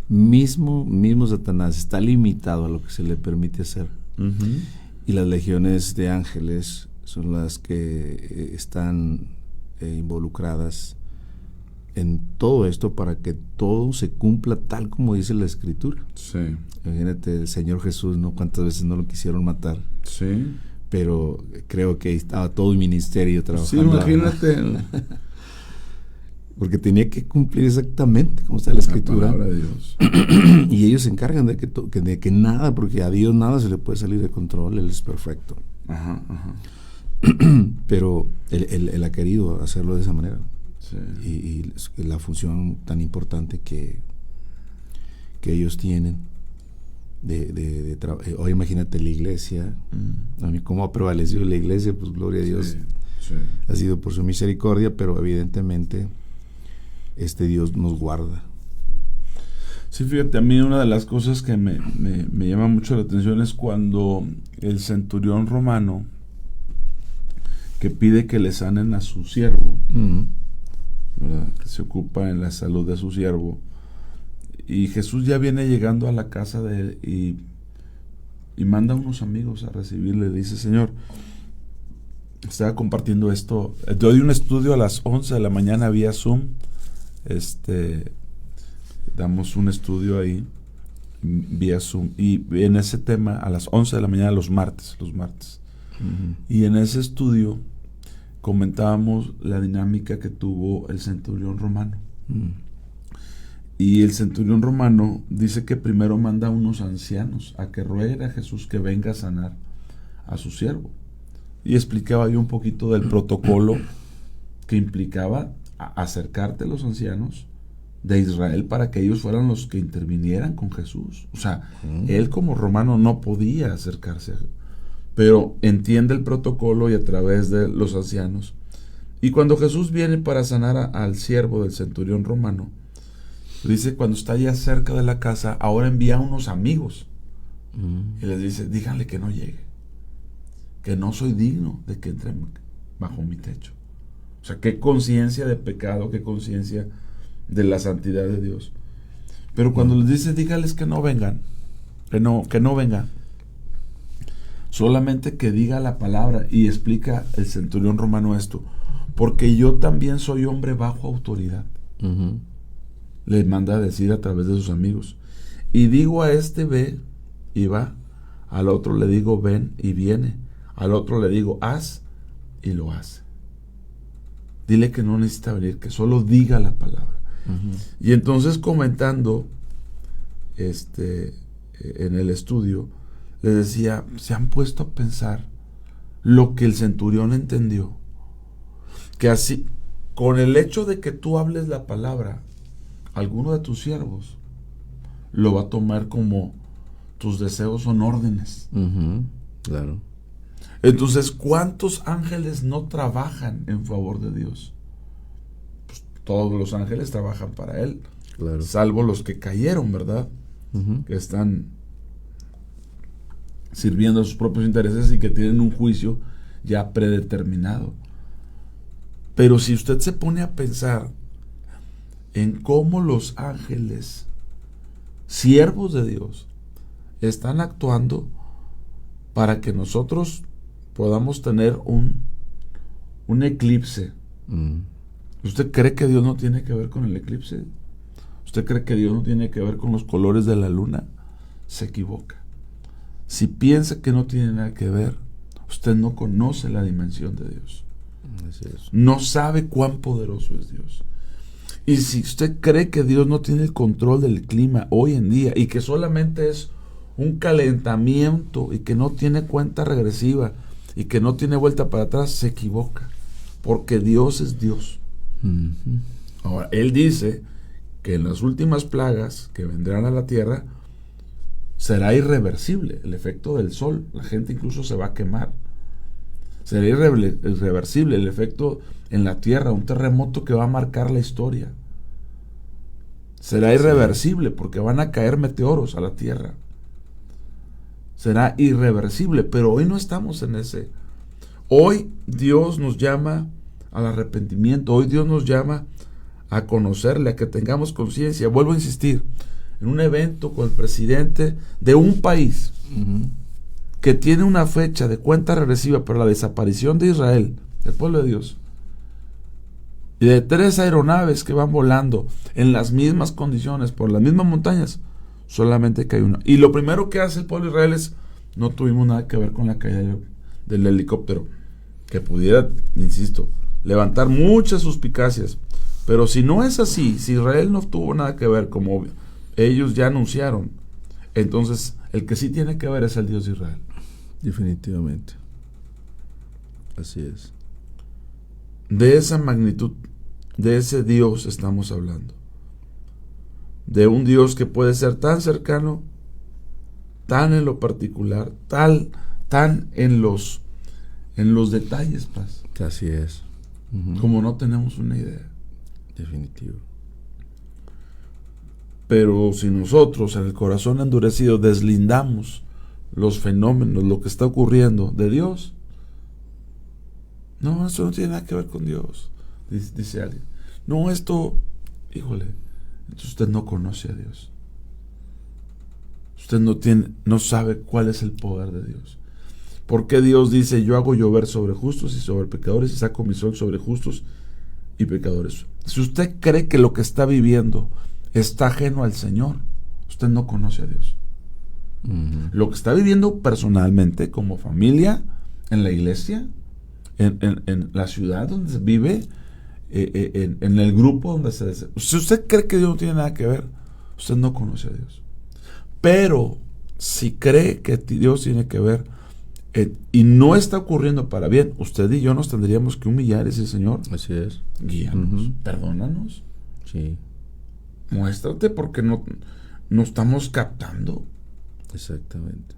mismo Satanás está limitado a lo que se le permite hacer. Y las legiones de ángeles son las que están involucradas en todo esto para que todo se cumpla tal como dice la Escritura. Imagínate el Señor Jesús, ¿no? Cuántas veces no lo quisieron matar. Pero creo que estaba todo el ministerio trabajando. Imagínate. Porque tenía que cumplir exactamente como está la Escritura. La palabra de Dios. Y ellos se encargan de que nada, porque a Dios nada se le puede salir de control, Él es perfecto. Pero él ha querido hacerlo de esa manera. Y la función tan importante que ellos tienen hoy imagínate la iglesia, a mí cómo ha prevalecido la iglesia, pues gloria a Dios, ha sido por su misericordia, pero evidentemente Dios nos guarda. Sí, fíjate, a mí una de las cosas que me llama mucho la atención es cuando el centurión romano que pide que le sanen a su siervo, ¿verdad? Que se ocupa en la salud de su siervo, y Jesús ya viene llegando a la casa de él y manda a unos amigos a recibirle. Le dice: Señor, estaba compartiendo esto, doy un estudio a las 11 de la mañana vía Zoom, damos un estudio ahí vía Zoom, y en ese tema a las 11 de la mañana los martes. Y en ese estudio comentábamos la dinámica que tuvo el centurión romano. Y el centurión romano dice que primero manda a unos ancianos a que rueguen a Jesús que venga a sanar a su siervo. Y explicaba yo un poquito del protocolo que implicaba acercarte a los ancianos de Israel para que ellos fueran los que intervinieran con Jesús. O sea, él como romano no podía acercarse, pero entiende el protocolo y a través de los ancianos. Y cuando Jesús viene para sanar al siervo del centurión romano, dice, cuando está ya cerca de la casa, ahora envía a unos amigos y les dice, díganle que no llegue, que no soy digno de que entre bajo mi techo. O sea, qué conciencia de pecado, qué conciencia de la santidad de Dios. Pero cuando les dice, dígales que no vengan, que no vengan, solamente que diga la palabra. Y explica el centurión romano esto, porque yo también soy hombre bajo autoridad. Le manda a decir a través de sus amigos, y digo a este, ve y va, al otro le digo, ven y viene, al otro le digo, haz y lo hace. Dile que no necesita venir, que solo diga la palabra. Y entonces, comentando en el estudio, les decía, se han puesto a pensar lo que el centurión entendió, que así, con el hecho de que tú hables la palabra, alguno de tus siervos lo va a tomar como tus deseos son órdenes. Claro. Entonces, ¿cuántos ángeles no trabajan en favor de Dios? Pues todos los ángeles trabajan para Él, claro, salvo los que cayeron, ¿verdad? Que están sirviendo a sus propios intereses y que tienen un juicio ya predeterminado. Pero si usted se pone a pensar en cómo los ángeles, siervos de Dios, están actuando para que nosotros podamos tener un eclipse. ¿Usted cree que Dios no tiene que ver con el eclipse? ¿Usted cree que Dios no tiene que ver con los colores de la luna? Se equivoca. Si piensa que no tiene nada que ver, usted no conoce la dimensión de Dios. Así es. No sabe cuán poderoso es Dios. Y si usted cree que Dios no tiene el control del clima hoy en día y que solamente es un calentamiento y que no tiene cuenta regresiva y que no tiene vuelta para atrás, se equivoca, porque Dios es Dios. Ahora, Él dice que en las últimas plagas que vendrán a la tierra será irreversible el efecto del sol, la gente incluso se va a quemar. Será irreversible el efecto en la tierra, un terremoto que va a marcar la historia. Será irreversible porque van a caer meteoros a la tierra. Será irreversible, pero hoy no estamos en ese. Hoy Dios nos llama al arrepentimiento, hoy Dios nos llama a conocerle, a que tengamos conciencia. Vuelvo a insistir, en un evento con el presidente de un país que tiene una fecha de cuenta regresiva para la desaparición de Israel, el pueblo de Dios, y de 3 aeronaves que van volando en las mismas condiciones por las mismas montañas, solamente cae una. Y lo primero que hace el pueblo de Israel es, no tuvimos nada que ver con la caída del helicóptero, que pudiera, insisto, levantar muchas suspicacias. Pero si no es así, si Israel no tuvo nada que ver, como ellos ya anunciaron, entonces el que sí tiene que ver es el Dios de Israel. Definitivamente. Así es. De esa magnitud, de ese Dios estamos hablando. De un Dios que puede ser tan cercano, tan en lo particular, tan en los detalles, Paz. Así es. Como no tenemos una idea. Definitivo. Pero si nosotros en el corazón endurecido deslindamos los fenómenos, lo que está ocurriendo de Dios, no, esto no tiene nada que ver con Dios, dice alguien. No, esto, híjole, entonces usted no conoce a Dios. Usted no sabe cuál es el poder de Dios. Porque Dios dice, yo hago llover sobre justos y sobre pecadores y saco mi sol sobre justos y pecadores. Si usted cree que lo que está viviendo está ajeno al Señor, usted no conoce a Dios. Lo que está viviendo personalmente, como familia, en la iglesia, en la ciudad donde vive, en el grupo donde se... Si usted cree que Dios no tiene nada que ver, usted no conoce a Dios. Pero si cree que Dios tiene que ver, Y no está ocurriendo para bien. Usted y yo nos tendríamos que humillar y decir, Señor, así es, guíanos, perdónanos. Sí. Muéstrate porque no estamos captando. Exactamente.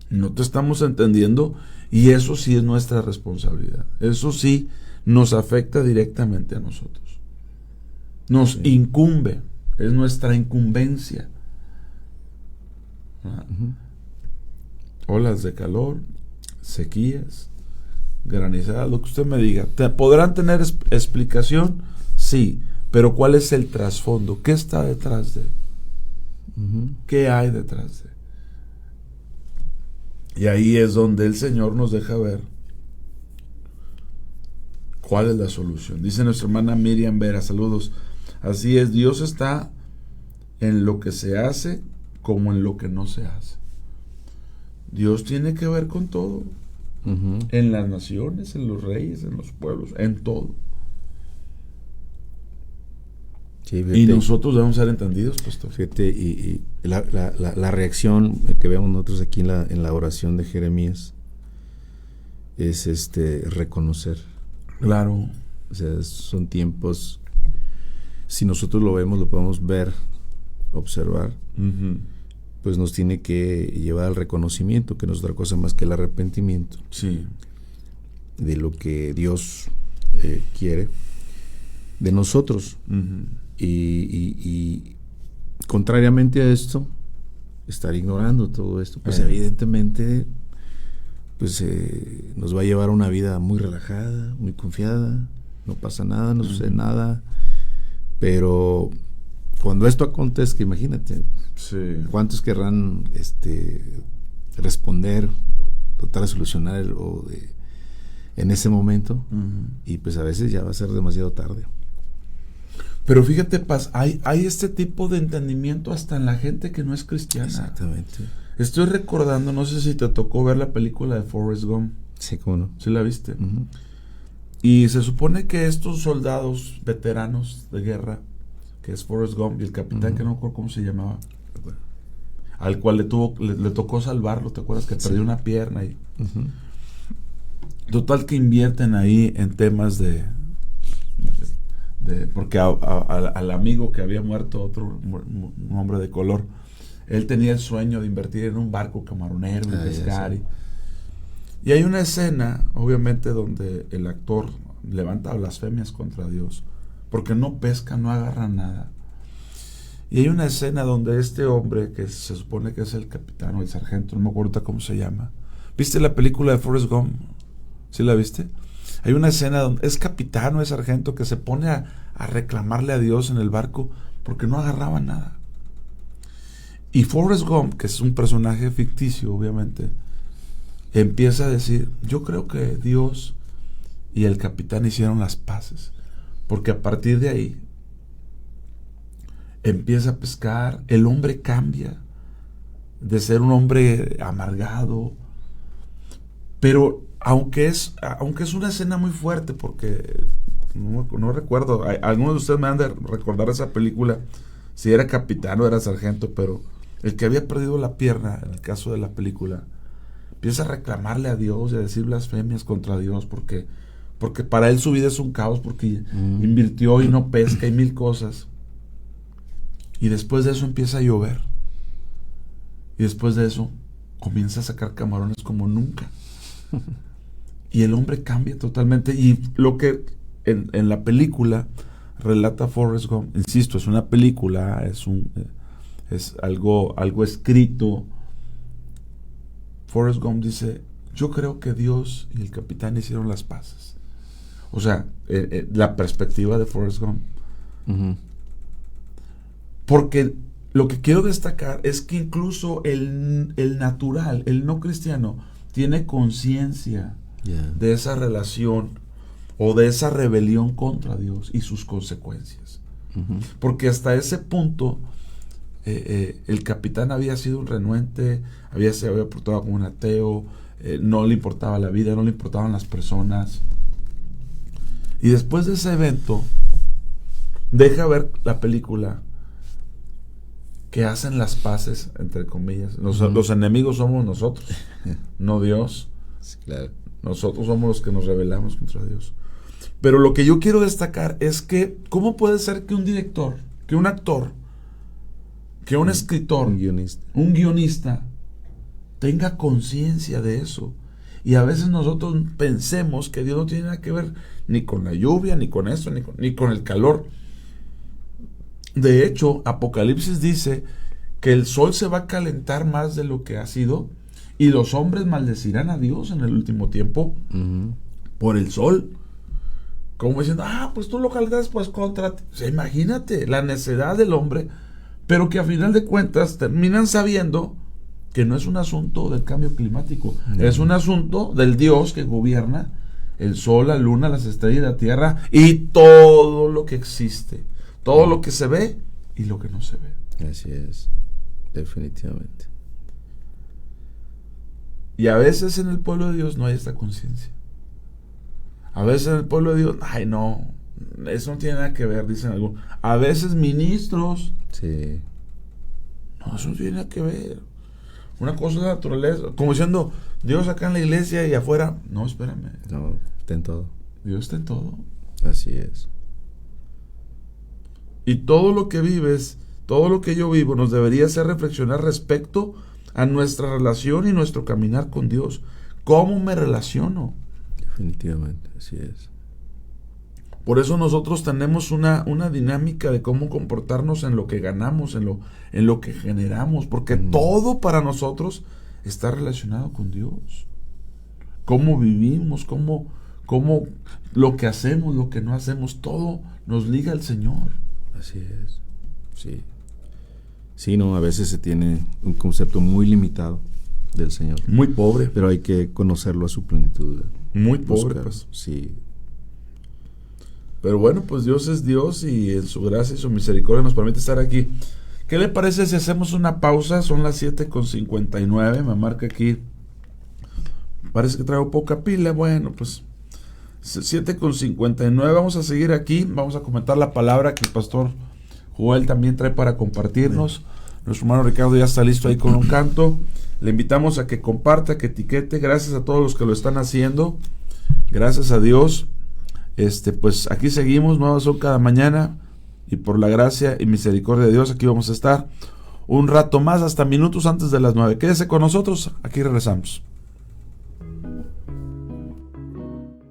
No te estamos entendiendo, y eso sí es nuestra responsabilidad. Eso sí nos afecta directamente a nosotros. Nos incumbe, es nuestra incumbencia. Olas de calor, sequías, granizadas, lo que usted me diga. ¿Podrán tener explicación? Sí, pero ¿cuál es el trasfondo? ¿Qué está detrás de? ¿Qué hay detrás de? Y ahí es donde el Señor nos deja ver cuál es la solución. Dice nuestra hermana Miriam Vera, saludos. Así es, Dios está en lo que se hace como en lo que no se hace. Dios tiene que ver con todo. En las naciones, en los reyes, en los pueblos, en todo. Sí, fíjate, y nosotros debemos ser entendidos, pastor. Fíjate, y la reacción que vemos nosotros aquí en la oración de Jeremías es reconocer. Claro. O sea, son tiempos, si nosotros lo vemos, lo podemos ver, observar, pues nos tiene que llevar al reconocimiento, que no es otra cosa más que el arrepentimiento. Sí. De lo que Dios quiere de nosotros. Y contrariamente a esto, estar ignorando todo esto, pues evidentemente pues nos va a llevar a una vida muy relajada, muy confiada, no pasa nada, no sucede nada, pero cuando esto acontezca, imagínate, ¿cuántos querrán responder, tratar de solucionar en ese momento? Y pues a veces ya va a ser demasiado tarde. Pero fíjate, Paz, hay este tipo de entendimiento hasta en la gente que no es cristiana. Exactamente. Estoy recordando, no sé si te tocó ver la película de Forrest Gump. Sí, cómo no. ¿Sí la viste? Y se supone que estos soldados veteranos de guerra, que es Forrest Gump y el capitán, que no recuerdo cómo se llamaba, al cual le tocó salvarlo, ¿te acuerdas? Que perdió una pierna. Total que invierten ahí en temas porque al amigo que había muerto, un hombre de color, él tenía el sueño de invertir en un barco camaronero y pescar. Y hay una escena, obviamente, donde el actor levanta blasfemias contra Dios, porque no pesca, no agarra nada. Y hay una escena donde este hombre, que se supone que es el capitán o el sargento, no me acuerdo cómo se llama. ¿Viste la película de Forrest Gump? ¿Sí la viste? Hay una escena donde es capitán o es sargento que se pone a reclamarle a Dios en el barco porque no agarraba nada. Y Forrest Gump, que es un personaje ficticio, obviamente, empieza a decir, yo creo que Dios y el capitán hicieron las paces, porque a partir de ahí empieza a pescar, el hombre cambia de ser un hombre amargado, pero aunque es una escena muy fuerte, porque no recuerdo, algunos de ustedes me han de recordar esa película, si era capitán o era sargento, pero el que había perdido la pierna, en el caso de la película, empieza a reclamarle a Dios y a decir blasfemias contra Dios, porque para él su vida es un caos, porque invirtió y no pesca y mil cosas. Y después de eso empieza a llover. Y después de eso comienza a sacar camarones como nunca. Y el hombre cambia totalmente. Y lo que en la película relata Forrest Gump, insisto, es una película, es algo escrito. Forrest Gump dice, yo creo que Dios y el capitán hicieron las paces. O sea, la perspectiva de Forrest Gump. Porque lo que quiero destacar es que incluso el natural, el no cristiano, tiene conciencia de esa relación o de esa rebelión contra Dios y sus consecuencias. Porque hasta ese punto el capitán había sido un renuente, se había portado como un ateo, no le importaba la vida, no le importaban las personas. Y después de ese evento, deja ver la película que hacen las paces, entre comillas. Los enemigos somos nosotros, no Dios. Sí, claro. Nosotros somos los que nos rebelamos contra Dios. Pero lo que yo quiero destacar es que, ¿cómo puede ser que un director, que un actor, que un escritor, un guionista tenga conciencia de eso? Y a veces nosotros pensemos que Dios no tiene nada que ver ni con la lluvia, ni con eso, ni con el calor. De hecho, Apocalipsis dice que el sol se va a calentar más de lo que ha sido, y los hombres maldecirán a Dios en el último tiempo por el sol. Como diciendo, pues tú lo calentas pues contra ti. O sea, imagínate la necedad del hombre, pero que a final de cuentas terminan sabiendo que no es un asunto del cambio climático, es un asunto del Dios que gobierna el sol, la luna, las estrellas, la tierra y todo lo que existe, todo lo que se ve y lo que no se ve. Así es, definitivamente. Y a veces en el pueblo de Dios no hay esta conciencia. A veces en el pueblo de Dios, no, eso no tiene nada que ver, dicen algunos. A veces ministros, sí, no, eso no tiene nada que ver. Una cosa es la naturaleza, como diciendo, Dios acá en la iglesia y afuera. No, espérame. No, está en todo. Dios está en todo. Así es. Y todo lo que vives, todo lo que yo vivo, nos debería hacer reflexionar respecto a nuestra relación y nuestro caminar con Dios. ¿Cómo me relaciono? Definitivamente, así es. Por eso nosotros tenemos una dinámica de cómo comportarnos en lo que ganamos, en lo que generamos, porque todo para nosotros está relacionado con Dios. Cómo vivimos, cómo lo que hacemos, lo que no hacemos, todo nos liga al Señor. Así es, sí. Sí, no, a veces se tiene un concepto muy limitado del Señor. Muy pobre. Pero hay que conocerlo a su plenitud. Muy pobre, pues. Sí. Pero bueno, pues Dios es Dios y en su gracia y su misericordia nos permite estar aquí. ¿Qué le parece si hacemos una pausa? Son las 7:59, me marca aquí. Parece que traigo poca pila. Bueno, pues 7:59, vamos a seguir aquí. Vamos a comentar la palabra que el pastor Joel también trae para compartirnos. Nuestro hermano Ricardo ya está listo ahí con un canto. Le invitamos a que comparta, que etiquete. Gracias a todos los que lo están haciendo. Gracias a Dios. Pues aquí seguimos, nuevas son cada mañana. Y por la gracia y misericordia de Dios, aquí vamos a estar un rato más, hasta minutos antes de las 9. Quédese con nosotros, aquí regresamos.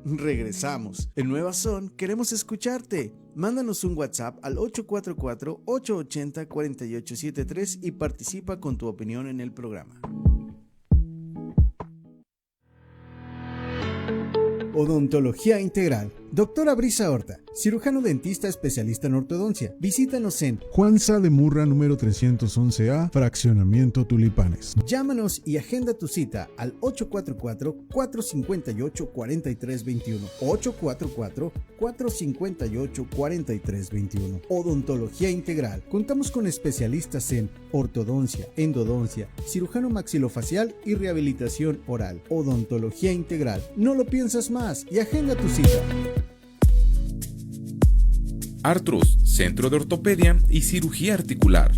Regresamos. En Nueva Son queremos escucharte. Mándanos un WhatsApp al 844-880-4873 y participa con tu opinión en el programa. Odontología Integral. Doctora Brisa Horta, cirujano dentista especialista en ortodoncia. Visítanos en Juan Sá de Murra número 311A, Fraccionamiento Tulipanes. Llámanos y agenda tu cita al 844-458-4321. 844-458-4321. Odontología Integral. Contamos con especialistas en ortodoncia, endodoncia, cirujano maxilofacial y rehabilitación oral. Odontología Integral. No lo piensas más y agenda tu cita. Artros, Centro de Ortopedia y Cirugía Articular.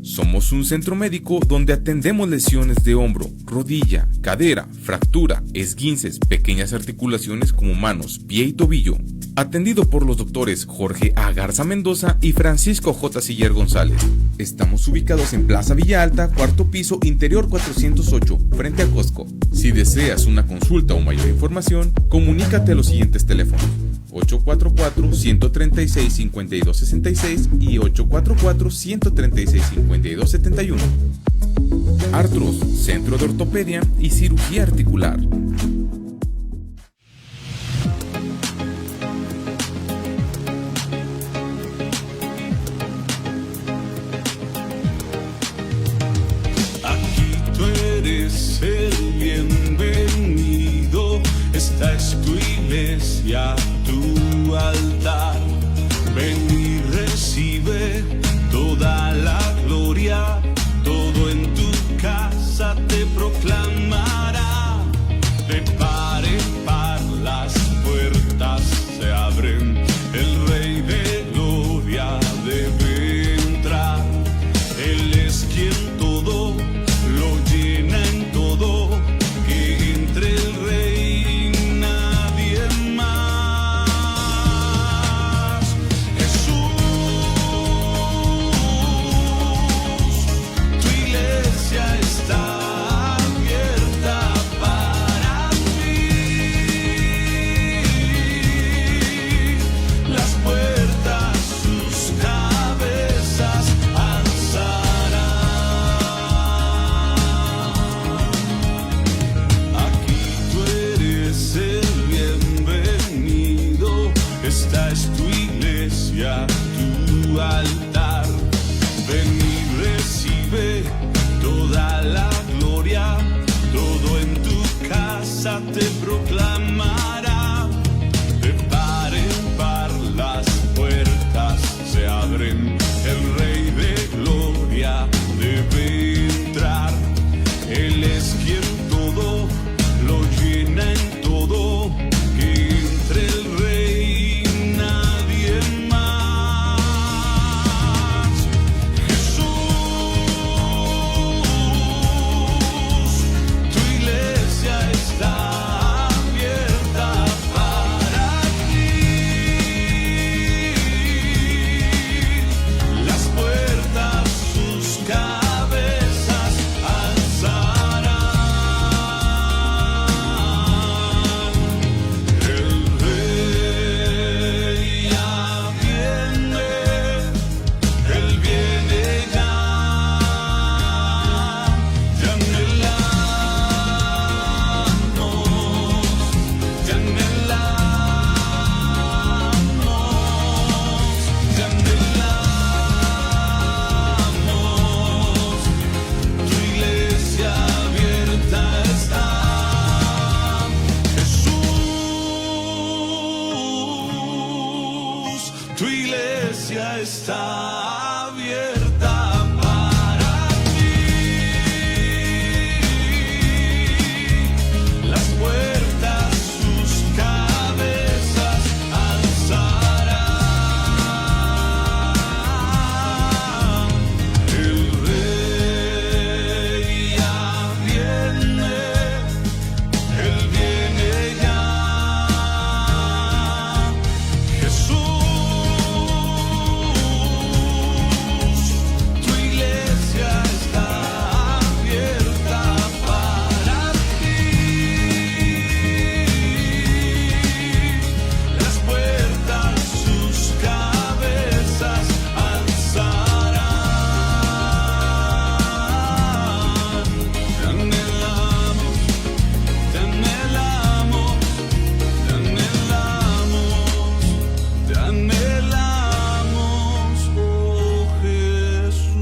Somos un centro médico donde atendemos lesiones de hombro, rodilla, cadera, fractura, esguinces, pequeñas articulaciones como manos, pie y tobillo. Atendido por los doctores Jorge A. Garza Mendoza y Francisco J. Siller González. Estamos ubicados en Plaza Villa Alta, cuarto piso, interior 408, frente a Costco. Si deseas una consulta o mayor información, comunícate a los siguientes teléfonos: 844-136-5266 y 844-136-5271. Artros, Centro de Ortopedia y Cirugía Articular. Aquí tú eres el bienvenido, esta es tu iglesia, tu altar. Ven y recibe toda la gloria, todo en tu casa te proclamará. De par en par las puertas se abren, el Rey de Gloria debe entrar. Él gloria te proclamará. De par en par las puertas se abren, el Rey de gloria debe entrar. Él es quien todo lo llena en todo, que entre el Rey y nadie más. Jesús, tu iglesia está abierta para ti. Las puertas sus cabezas alzarán. El Rey ya viene, Él viene ya. Te anhelamos, te anhelamos, te anhelamos. Tu iglesia abierta está. Jesús, tu iglesia está abierta para ti. Las puertas sus cabezas alzarán. El Rey ya viene, Él viene ya. Jesús, tu iglesia está abierta para ti. Las puertas sus cabezas alzarán. Te anhelamos, te anhelamos, te anhelamos, te anhelamos, oh Jesús.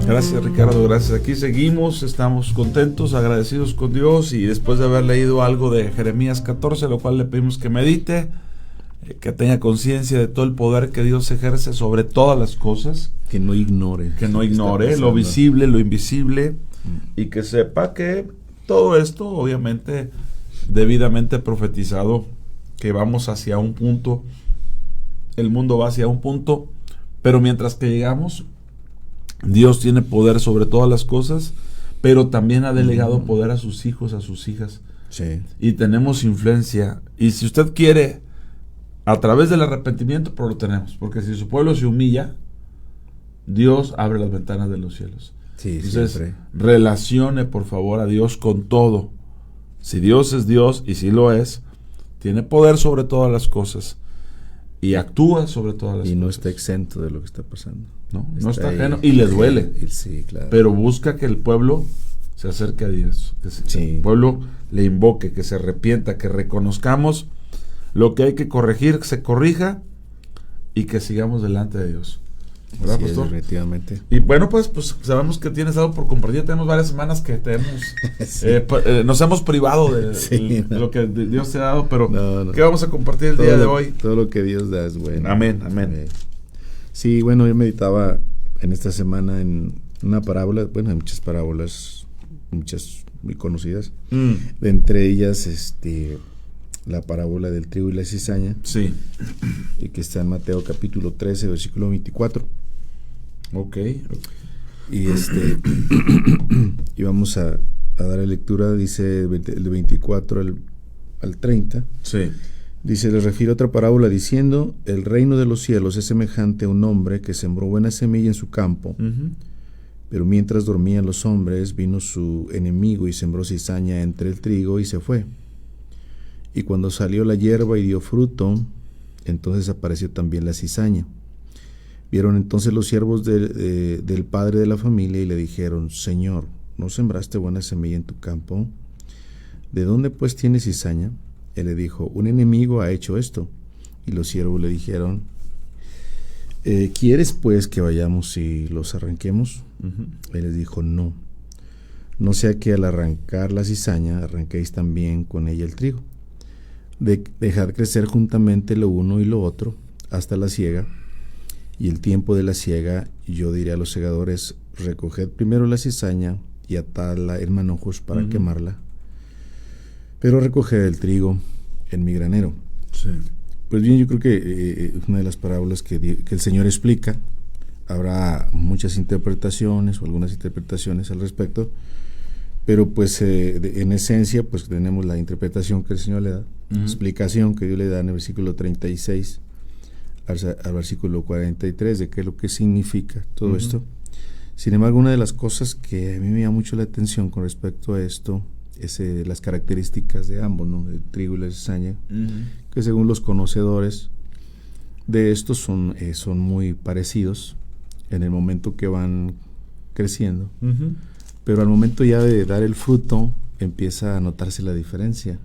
Gracias, Ricardo, gracias. Aquí seguimos, estamos contentos, agradecidos con Dios, y después de haber leído algo de Jeremías 14, lo cual le pedimos que medite, que tenga conciencia de todo el poder que Dios ejerce sobre todas las cosas, que no ignore lo visible, lo invisible, y que sepa que todo esto, obviamente, debidamente profetizado, que vamos hacia un punto, el mundo va hacia un punto, pero mientras que llegamos, Dios tiene poder sobre todas las cosas, pero también ha delegado poder a sus hijos, a sus hijas. Sí. Y tenemos influencia. Y si usted quiere, a través del arrepentimiento, pero lo tenemos. Porque si su pueblo se humilla, Dios abre las ventanas de los cielos. Sí, entonces, siempre. relacione por favor a Dios con todo. Si Dios es Dios, y si lo es, tiene poder sobre todas las cosas. Y actúa sobre todas las cosas. Y no está exento de lo que está pasando. No está ajeno, y le duele. Sí, claro. Pero busca que el pueblo se acerque a Dios, que el pueblo le invoque, que se arrepienta, que reconozcamos lo que hay que corregir, que se corrija, y que sigamos delante de Dios. ¿Verdad, sí, pastor? Definitivamente. Y bueno, pues sabemos que tienes algo por compartir. Tenemos varias semanas que te hemos, sí. Nos hemos privado de lo que Dios te ha dado, pero ¿qué vamos a compartir el día de hoy? Todo lo que Dios da es bueno. Amén, amén. Sí, bueno, yo meditaba en esta semana en una parábola. Bueno, hay muchas parábolas, muchas muy conocidas. De entre ellas, la parábola del trigo y la cizaña. Sí. Y que está en Mateo capítulo 13, versículo 24. Ok. Y y vamos a dar lectura, dice del 24 al 30. Sí. Dice, les refiero otra parábola diciendo, el reino de los cielos es semejante a un hombre que sembró buena semilla en su campo, pero mientras dormían los hombres, vino su enemigo y sembró cizaña entre el trigo y se fue. Y cuando salió la hierba y dio fruto, entonces apareció también la cizaña. Vieron entonces los siervos del padre de la familia y le dijeron: Señor, ¿no sembraste buena semilla en tu campo? ¿De dónde pues tienes cizaña? Él le dijo: un enemigo ha hecho esto. Y los siervos le dijeron: ¿quieres pues que vayamos y los arranquemos? Él les dijo: no sea que al arrancar la cizaña arranquéis también con ella el trigo. Dejad crecer juntamente lo uno y lo otro hasta la siega. Y el tiempo de la siega, yo diré a los segadores: recoged primero la cizaña y atadla en manojos para quemarla, pero recoged el trigo en mi granero. Sí. Pues bien, yo creo que una de las parábolas que el Señor explica, habrá muchas interpretaciones o algunas interpretaciones al respecto, pero pues en esencia pues tenemos la interpretación que el Señor le da, explicación que Dios le da en el versículo 36 al versículo 43 de qué es lo que significa todo esto. Sin embargo, una de las cosas que a mí me llama mucho la atención con respecto a esto es las características de ambos, ¿no? El trigo y la cizaña, que según los conocedores de estos son muy parecidos en el momento que van creciendo, pero al momento ya de dar el fruto empieza a notarse la diferencia,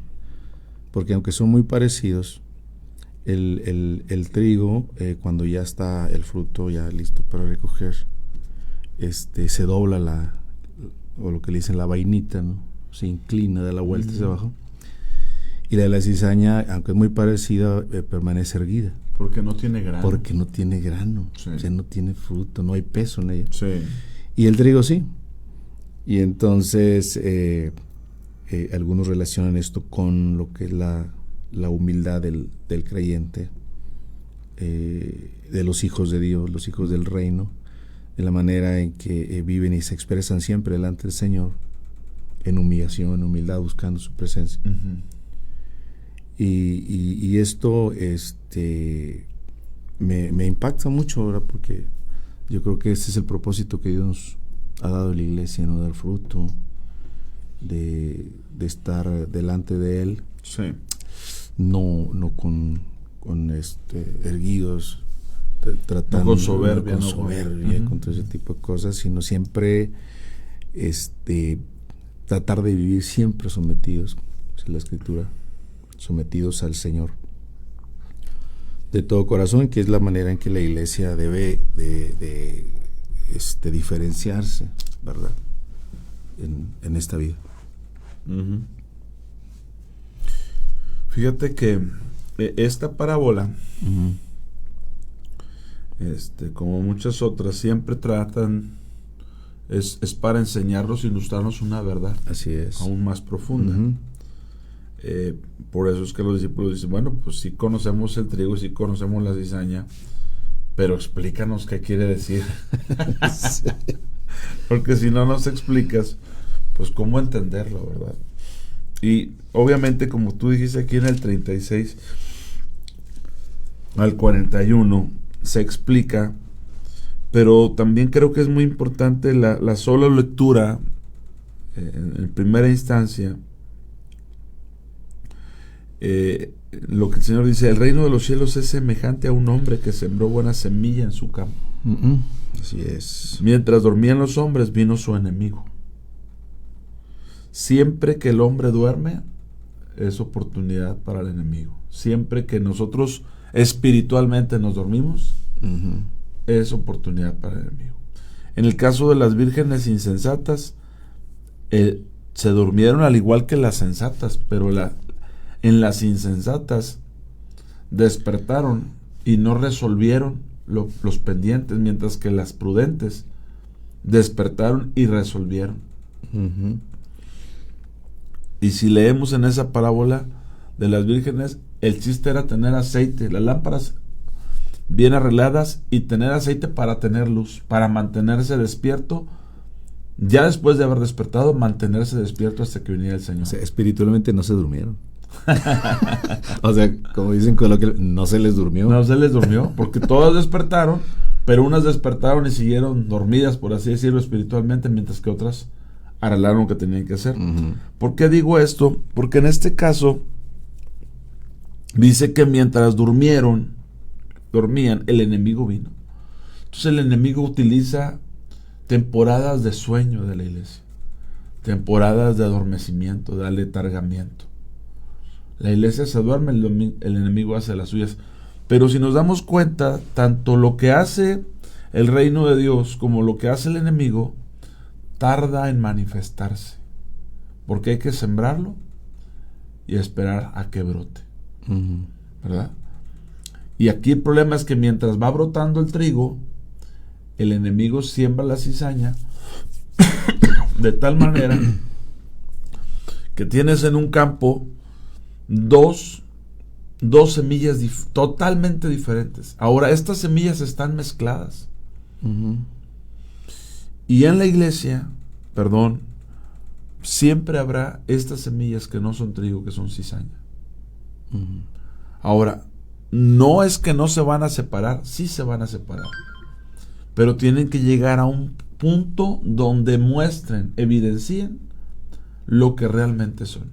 porque aunque son muy parecidos, el trigo, cuando ya está el fruto ya listo para recoger, se dobla o lo que le dicen la vainita, ¿no? Se inclina, da la vuelta hacia abajo. Y la de la cizaña, aunque es muy parecida, permanece erguida. Porque no tiene grano. Porque no tiene grano, sí. O sea, no tiene fruto, no hay peso en ella. Sí. Y el trigo sí. Y entonces algunos relacionan esto con lo que es la humildad del creyente, de los hijos de Dios, los hijos del reino, de la manera en que viven y se expresan siempre delante del Señor, en humillación, en humildad, buscando su presencia. Y esto me impacta mucho ahora, porque yo creo que este es el propósito que Dios nos ha dado a la iglesia, no dar fruto, de estar delante de Él, sí. no con erguidos, tratando, no con soberbia, con todo ese tipo de cosas, sino siempre tratar de vivir siempre sometidos, dice la Escritura, sometidos al Señor de todo corazón, que es la manera en que la iglesia debe de diferenciarse, ¿verdad?, en esta vida. Fíjate que esta parábola, como muchas otras, siempre tratan, es para enseñarnos, ilustrarnos una verdad. Así es. Aún más profunda. Por eso es que los discípulos dicen: bueno, pues sí conocemos el trigo, sí conocemos la cizaña, pero explícanos qué quiere decir. Sí. Porque si no nos explicas, pues cómo entenderlo, ¿verdad? Y obviamente, como tú dijiste aquí en el 36 al 41, se explica, pero también creo que es muy importante la sola lectura en primera instancia. Lo que el Señor dice: el reino de los cielos es semejante a un hombre que sembró buena semilla en su campo. Así es. Mientras dormían los hombres, vino su enemigo. Siempre que el hombre duerme, es oportunidad para el enemigo. Siempre que nosotros espiritualmente nos dormimos, es oportunidad para el enemigo. En el caso de las vírgenes insensatas, se durmieron al igual que las sensatas, pero en las insensatas despertaron y no resolvieron los pendientes, mientras que las prudentes despertaron y resolvieron. Y si leemos en esa parábola de las vírgenes, el chiste era tener aceite, las lámparas bien arregladas, y tener aceite para tener luz, para mantenerse despierto. Ya después de haber despertado, mantenerse despierto hasta que viniera el Señor. O sea, espiritualmente no se durmieron. O sea, como dicen coloquialmente, no se les durmió. No se les durmió, porque todas despertaron, pero unas despertaron y siguieron dormidas, por así decirlo, espiritualmente, mientras que otras arreglaron lo que tenían que hacer. ¿Por qué digo esto? Porque en este caso dice que mientras dormían, el enemigo vino. Entonces el enemigo utiliza temporadas de sueño de la iglesia, temporadas de adormecimiento, de aletargamiento. La iglesia se duerme, el enemigo hace las suyas. Pero si nos damos cuenta, tanto lo que hace el reino de Dios como lo que hace el enemigo tarda en manifestarse, porque hay que sembrarlo y esperar a que brote, ¿verdad? Y aquí el problema es que mientras va brotando el trigo, el enemigo siembra la cizaña de tal manera que tienes en un campo dos semillas totalmente diferentes. Ahora estas semillas están mezcladas. Y en la iglesia, siempre habrá estas semillas que no son trigo, que son cizaña. Ahora, no es que no se van a separar, sí se van a separar, pero tienen que llegar a un punto donde muestren, evidencien lo que realmente son.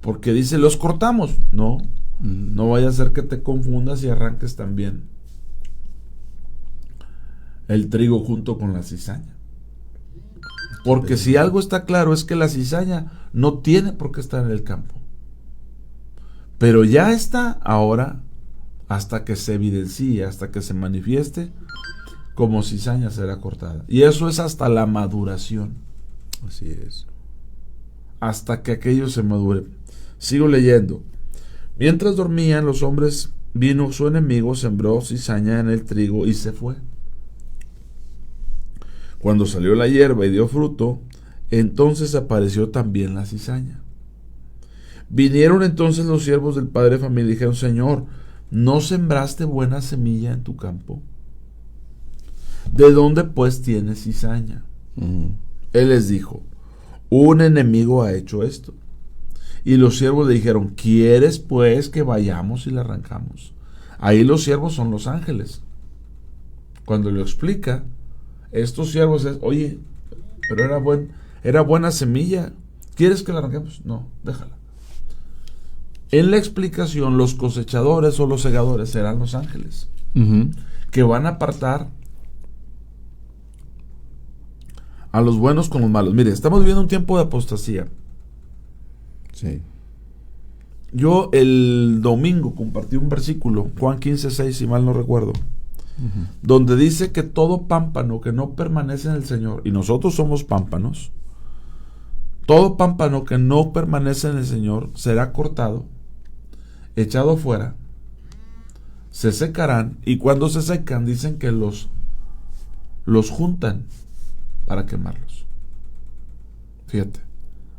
Porque dice, los cortamos. No, no vaya a ser que te confundas y arranques también el trigo junto con la cizaña. Porque si algo está claro es que la cizaña no tiene por qué estar en el campo. Pero ya está ahora, hasta que se evidencie, hasta que se manifieste, como cizaña será cortada. Y eso es hasta la maduración. Así es. Hasta que aquello se madure. Sigo leyendo. Mientras dormían los hombres, vino su enemigo, sembró cizaña en el trigo y se fue. Cuando salió la hierba y dio fruto, entonces apareció también la cizaña. Vinieron entonces los siervos del padre de familia y dijeron, Señor, ¿no sembraste buena semilla en tu campo? ¿De dónde pues tienes cizaña? Él les dijo, un enemigo ha hecho esto. Y los siervos le dijeron, ¿quieres pues que vayamos y la arrancamos? Ahí los siervos son los ángeles. Cuando lo explica, estos siervos es, oye, pero era buena semilla, ¿quieres que la arranquemos? No, déjala. En la explicación, los cosechadores o los segadores serán los ángeles, que van a apartar a los buenos con los malos. Mire, estamos viviendo un tiempo de apostasía. Sí. Yo el domingo compartí un versículo, Juan 15:6, si mal no recuerdo, donde dice que todo pámpano que no permanece en el Señor, y nosotros somos pámpanos, todo pámpano que no permanece en el Señor será cortado, echado fuera, se secarán, y cuando se secan dicen que los juntan para quemarlos. Fíjate,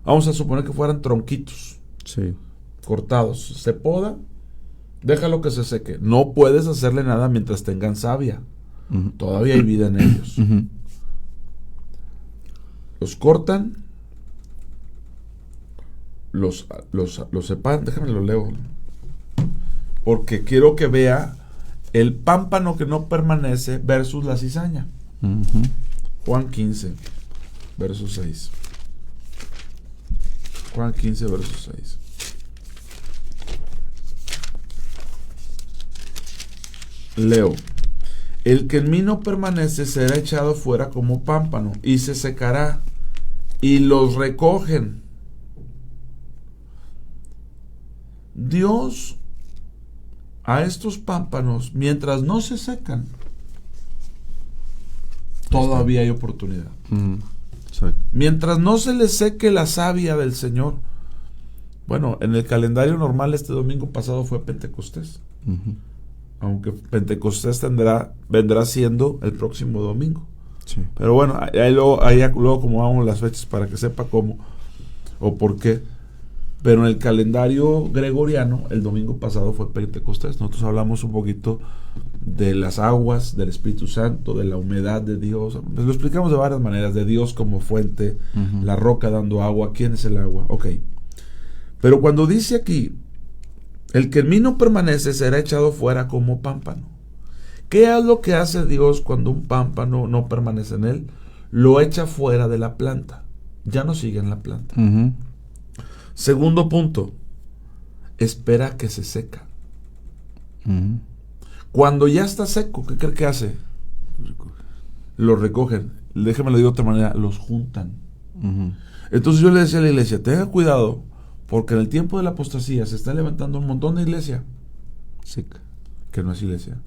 vamos a suponer que fueran tronquitos, sí, cortados, se poda, déjalo que se seque. No puedes hacerle nada mientras tengan savia. Todavía hay vida en ellos. Los cortan, los separan. Déjame lo leo, porque quiero que vea el pámpano que no permanece versus la cizaña. Juan 15, verso 6. Juan 15, verso 6. Leo. El que en mí no permanece será echado fuera como pámpano y se secará, y los recogen. Dios a estos pámpanos, mientras no se secan, todavía hay oportunidad. Mientras no se les seque la savia del Señor. Bueno, en el calendario normal este domingo pasado fue Pentecostés. Aunque Pentecostés vendrá siendo el próximo domingo. Sí. Pero bueno, ahí luego acomodamos las fechas para que sepa cómo o por qué. Pero en el calendario gregoriano, el domingo pasado fue Pentecostés. Nosotros hablamos un poquito de las aguas, del Espíritu Santo, de la humedad de Dios. Lo explicamos de varias maneras, de Dios como fuente, la roca dando agua, ¿quién es el agua? Ok. Pero cuando dice aquí, el que en mí no permanece será echado fuera como pámpano. ¿Qué es lo que hace Dios cuando un pámpano no permanece en él? Lo echa fuera de la planta. Ya no sigue en la planta. Segundo punto, espera que se seca. Cuando ya está seco, ¿qué cree que hace? Los recogen. Déjame lo digo de otra manera, los juntan. Ujú. Entonces yo le decía a la iglesia, tenga cuidado, porque en el tiempo de la apostasía se está levantando un montón de iglesia que no es iglesia,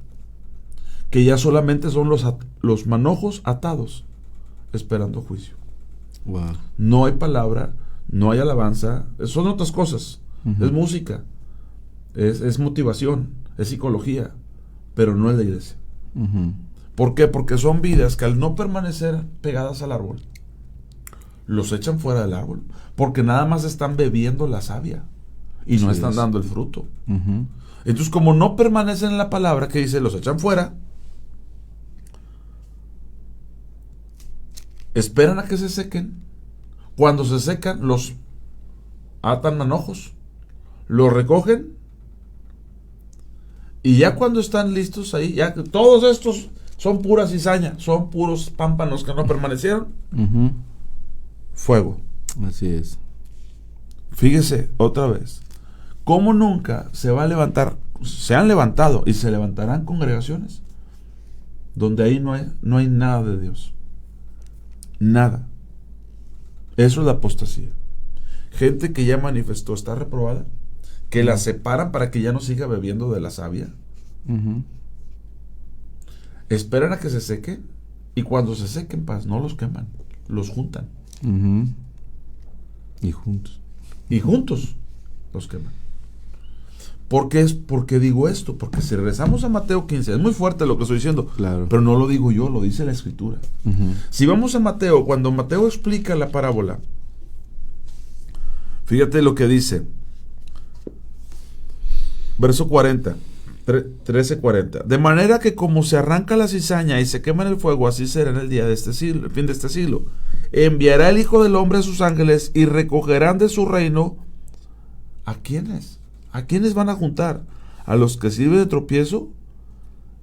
que ya solamente son los manojos atados esperando juicio. Wow. No hay palabra, no hay alabanza, son otras cosas. Ujú. Es música, es motivación, es psicología, pero no es la iglesia. Ujú. ¿Por qué? Porque son vidas que al no permanecer pegadas al árbol, los echan fuera del árbol, porque nada más están bebiendo la savia y no están dando el fruto. Ujú. Entonces, como no permanecen en la palabra que dice, los echan fuera, esperan a que se sequen. Cuando se secan, los atan manojos, los recogen, y ya cuando están listos ahí, ya que todos estos son pura cizaña, son puros pámpanos que no permanecieron, Ujú. fuego. Así es. Fíjese otra vez, cómo nunca se va a levantar, se han levantado y se levantarán congregaciones donde ahí no hay nada de Dios. Nada. Eso es la apostasía. Gente que ya manifestó está reprobada, que la separan para que ya no siga bebiendo de la savia. Ujú. Esperan a que se sequen, y cuando se sequen, no los queman, los juntan. Ujú. Y juntos. Y juntos los queman. ¿Por qué porque digo esto? Porque si regresamos a Mateo 15, es muy fuerte lo que estoy diciendo, Claro. pero no lo digo yo, lo dice la Escritura. Ujú. Si vamos a Mateo, cuando Mateo explica la parábola, fíjate lo que dice. Verso 40, 13:40. De manera que como se arranca la cizaña y se quema en el fuego, así será en el día de este siglo, el fin de este siglo. Enviará el Hijo del Hombre a sus ángeles y recogerán de su reino. ¿A quiénes? ¿A quiénes van a juntar? A los que sirven de tropiezo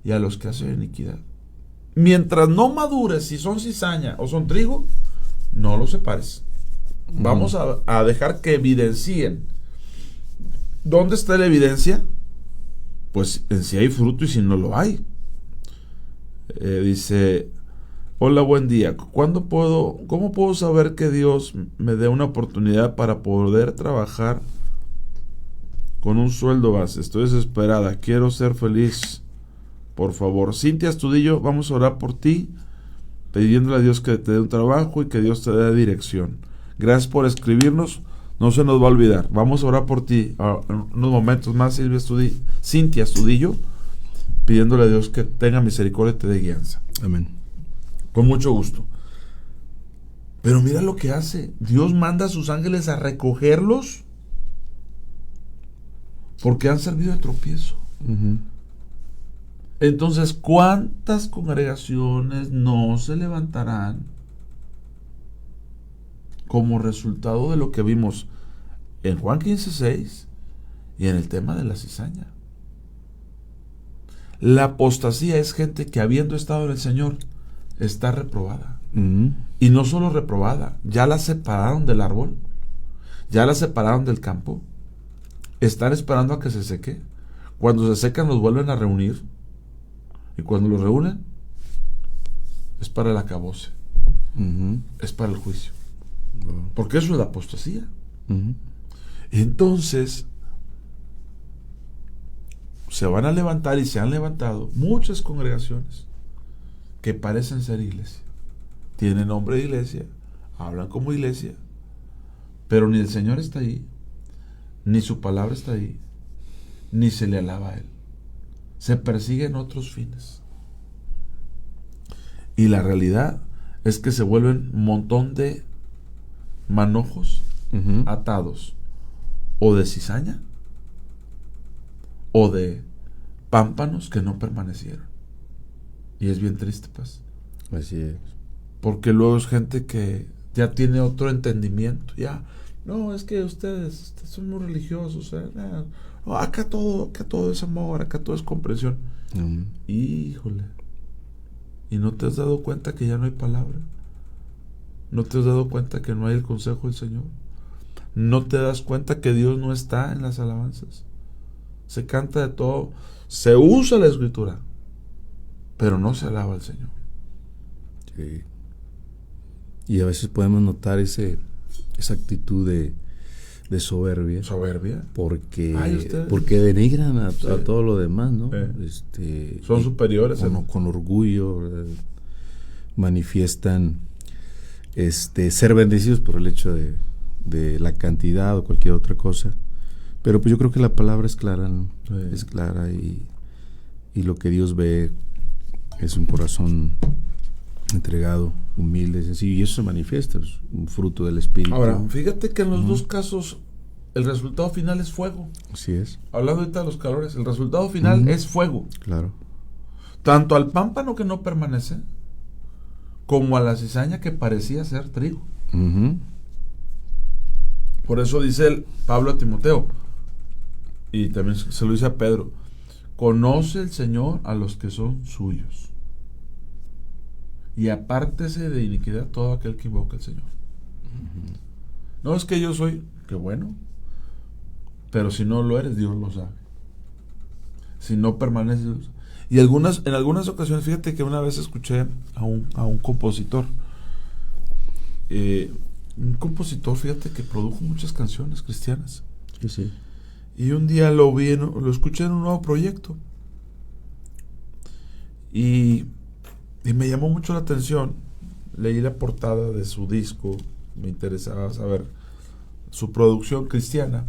y a los que hacen iniquidad. Mientras no madures si son cizaña o son trigo, no los separes. Vamos a dejar que evidencien. ¿Dónde está la evidencia? Pues en si hay fruto y si no lo hay. Dice, hola, buen día. ¿Cómo puedo saber que Dios me dé una oportunidad para poder trabajar con un sueldo base? Estoy desesperada, quiero ser feliz. Por favor, Cintia Astudillo, vamos a orar por ti, pidiéndole a Dios que te dé un trabajo y que Dios te dé dirección. Gracias por escribirnos, no se nos va a olvidar. Vamos a orar por ti en unos momentos más, Cintia Astudillo, pidiéndole a Dios que tenga misericordia y te dé guianza. Amén. Con mucho gusto. Pero mira lo que hace. Dios manda a sus ángeles a recogerlos porque han servido de tropiezo. Ujú. Entonces, ¿cuántas congregaciones no se levantarán como resultado de lo que vimos en Juan 15:6 y en el tema de la cizaña? La apostasía es gente que, habiendo estado en el Señor, está reprobada. Ujú. Y no solo reprobada, ya la separaron del árbol, ya la separaron del campo, están esperando a que se seque. Cuando se secan los vuelven a reunir, y cuando los reúnen es para el acabose, Ujú. es para el juicio, Wow. porque eso es la apostasía. Ujú. Entonces se van a levantar y se han levantado muchas congregaciones que parecen ser iglesia, tienen nombre de iglesia, hablan como iglesia, pero ni el Señor está ahí, ni su palabra está ahí, ni se le alaba a Él. Se persiguen otros fines. Y la realidad es que se vuelven un montón de manojos Ujú. atados, o de cizaña, o de pámpanos que no permanecieron. Y es bien triste, pues. Así es. Porque luego es gente que ya tiene otro entendimiento. Ya, no, es que ustedes son muy religiosos. No, acá todo es amor, acá todo es comprensión. Ujú. Híjole. ¿Y no te has dado cuenta que ya no hay palabra? ¿No te has dado cuenta que no hay el consejo del Señor? ¿No te das cuenta que Dios no está en las alabanzas? Se canta de todo, se usa la Escritura, pero no se alaba al Señor. Y a veces podemos notar esa actitud de soberbia. ¿Soberbia? Porque denigran a todo lo demás, ¿no? Son superiores. Con orgullo manifiestan ser bendecidos por el hecho de la cantidad o cualquier otra cosa. Pero pues yo creo que la palabra es clara, ¿no? Es clara y lo que Dios ve es un corazón entregado, humilde, sencillo, y eso se manifiesta, es un fruto del Espíritu. Ahora, fíjate que en los dos casos el resultado final es fuego. Así es. Hablando ahorita de los calores, el resultado final es fuego. Claro. Tanto al pámpano que no permanece, como a la cizaña que parecía ser trigo. Por eso dice Pablo a Timoteo, y también se lo dice a Pedro: conoce el Señor a los que son suyos, y apártese de iniquidad todo aquel que invoca al Señor. No es que yo soy, qué bueno, pero si no lo eres, Dios lo sabe. Si no permaneces. Y en algunas ocasiones, fíjate que una vez escuché a un compositor, fíjate, que produjo muchas canciones cristianas. Sí. Y un día lo escuché en un nuevo proyecto. Y me llamó mucho la atención. Leí la portada de su disco, me interesaba saber su producción cristiana.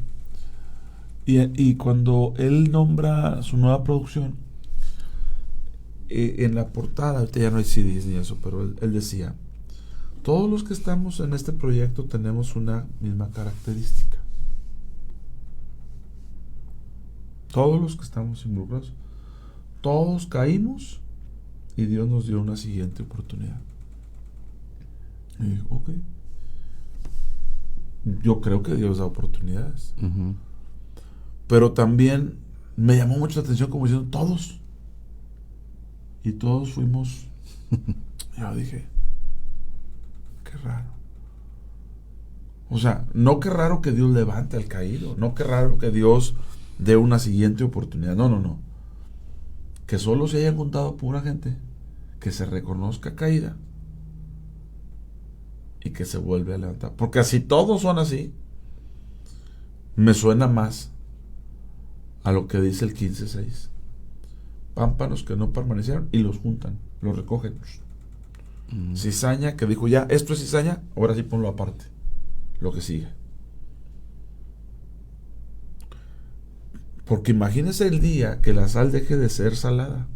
Y cuando él nombra su nueva producción, en la portada, ahorita ya no hay CDs ni eso, pero él decía: todos los que estamos en este proyecto tenemos una misma característica. Todos los que estamos involucrados, todos caímos y Dios nos dio una siguiente oportunidad. Y digo, ok, yo creo que Dios da oportunidades. Pero también me llamó mucho la atención como diciendo todos. Y todos fuimos. Yo dije, qué raro. O sea, no qué raro que Dios levante al caído, no qué raro que Dios dé una siguiente oportunidad. No. Que solo se hayan juntado pura gente que se reconozca caída y que se vuelve a levantar. Porque así todos son así, me suena más a lo que dice el 15:6. Pámpanos que no permanecieron y los juntan, los recogen. Cizaña que dijo: ya, esto es cizaña, ahora sí ponlo aparte, lo que sigue. Porque imagínese el día que la sal deje de ser salada.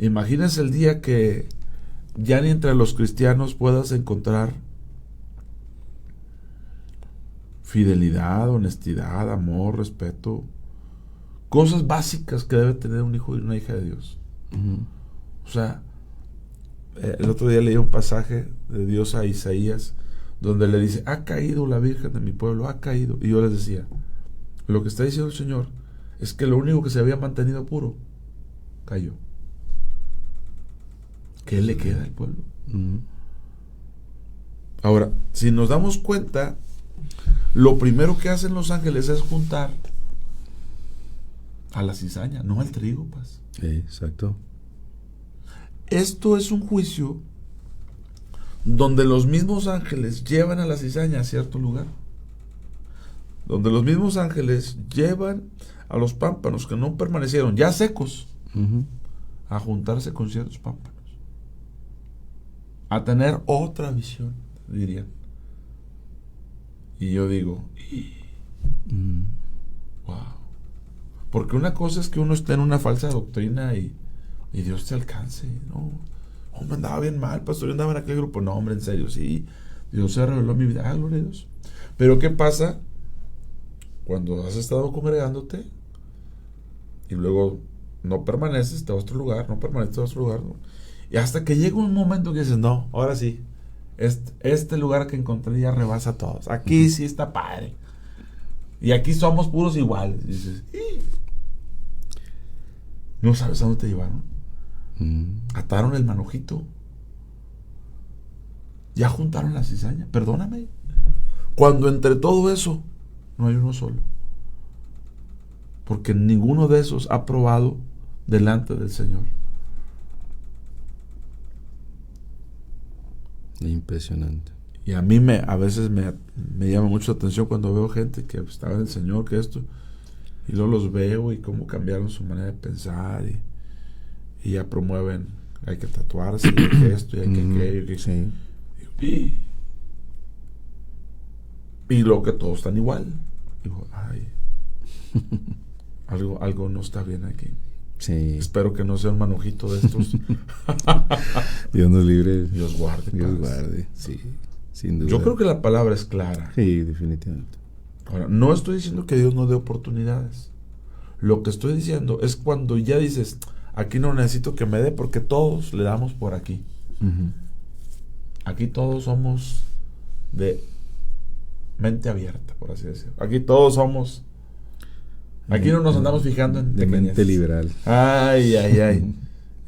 Imagínese el día que ya ni entre los cristianos puedas encontrar fidelidad, honestidad, amor, respeto, cosas básicas que debe tener un hijo y una hija de Dios. O sea, el otro día leí un pasaje de Dios a Isaías donde le dice: ha caído la Virgen de mi pueblo, ha caído. Y yo les decía, lo que está diciendo el Señor es que lo único que se había mantenido puro cayó. ¿Qué le queda al pueblo? Ahora, si nos damos cuenta, lo primero que hacen los ángeles es juntar a la cizaña, no al trigo, pues. Exacto. Esto es un juicio donde los mismos ángeles llevan a la cizaña a cierto lugar, donde los mismos ángeles llevan a los pámpanos que no permanecieron ya secos a juntarse con ciertos pámpanos, a tener otra visión, dirían. Y yo digo, wow. Porque una cosa es que uno esté en una falsa doctrina y Dios te alcance, ¿no? Hombre, andaba bien mal, pastor, yo andaba en aquel grupo. No, hombre, en serio, sí. Dios se reveló en mi vida. Gloria a Dios. Pero ¿qué pasa cuando has estado congregándote y luego no permaneces, te vas a otro lugar, no permaneces, te vas a otro lugar, ¿no? Y hasta que llega un momento que dices, no, ahora sí, este lugar que encontré ya rebasa a todos. Aquí sí está padre. Y aquí somos puros iguales. Y dices, no sabes a dónde te llevaron. Ataron el manojito. Ya juntaron la cizaña. Perdóname. Cuando entre todo eso no hay uno solo. Porque ninguno de esos ha probado delante del Señor. Impresionante. Y a mí a veces me llama mucho la atención cuando veo gente que estaba en el Señor, que esto, y luego los veo y cómo cambiaron su manera de pensar y ya promueven, hay que tatuarse, y hay que esto, y hay que aquello. Sí. Y luego que todos están igual. Digo, ay, algo no está bien aquí. Sí. Espero que no sea un manojito de estos. Dios nos libre. Dios guarde. Dios guarde, sí, sin duda. Yo creo que la palabra es clara. Sí, definitivamente. Ahora, no estoy diciendo que Dios no dé oportunidades. Lo que estoy diciendo es cuando ya dices, aquí no necesito que me dé porque todos le damos por aquí. Uh-huh. Aquí todos somos de mente abierta, por así decirlo. Aquí todos somos... Aquí no nos andamos fijando en de mente liberal. Ay.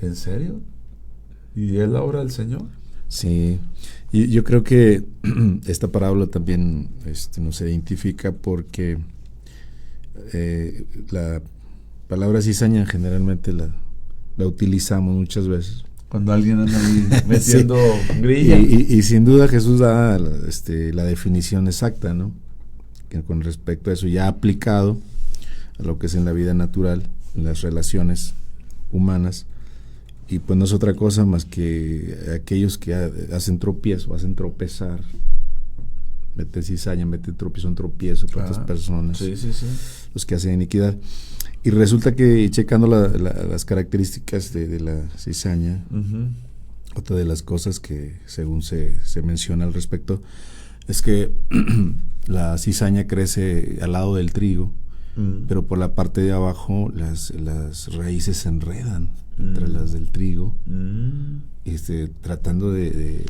¿En serio? ¿Y es la obra del Señor? Sí. Y yo creo que esta parábola también nos identifica porque la palabra cizaña generalmente la utilizamos muchas veces. Cuando alguien anda ahí metiendo grilla. Y sin duda Jesús da la definición exacta, ¿no? Que con respecto a eso ya aplicado a lo que es en la vida natural, en las relaciones humanas, y pues no es otra cosa más que aquellos que hacen tropiezo, hacen tropezar, mete cizaña, mete tropiezo para otras personas, sí. Los que hacen iniquidad. Y resulta que checando las características de la cizaña, uh-huh. Otra de las cosas que según se menciona al respecto es que la cizaña crece al lado del trigo, pero por la parte de abajo las raíces se enredan entre las del trigo, tratando de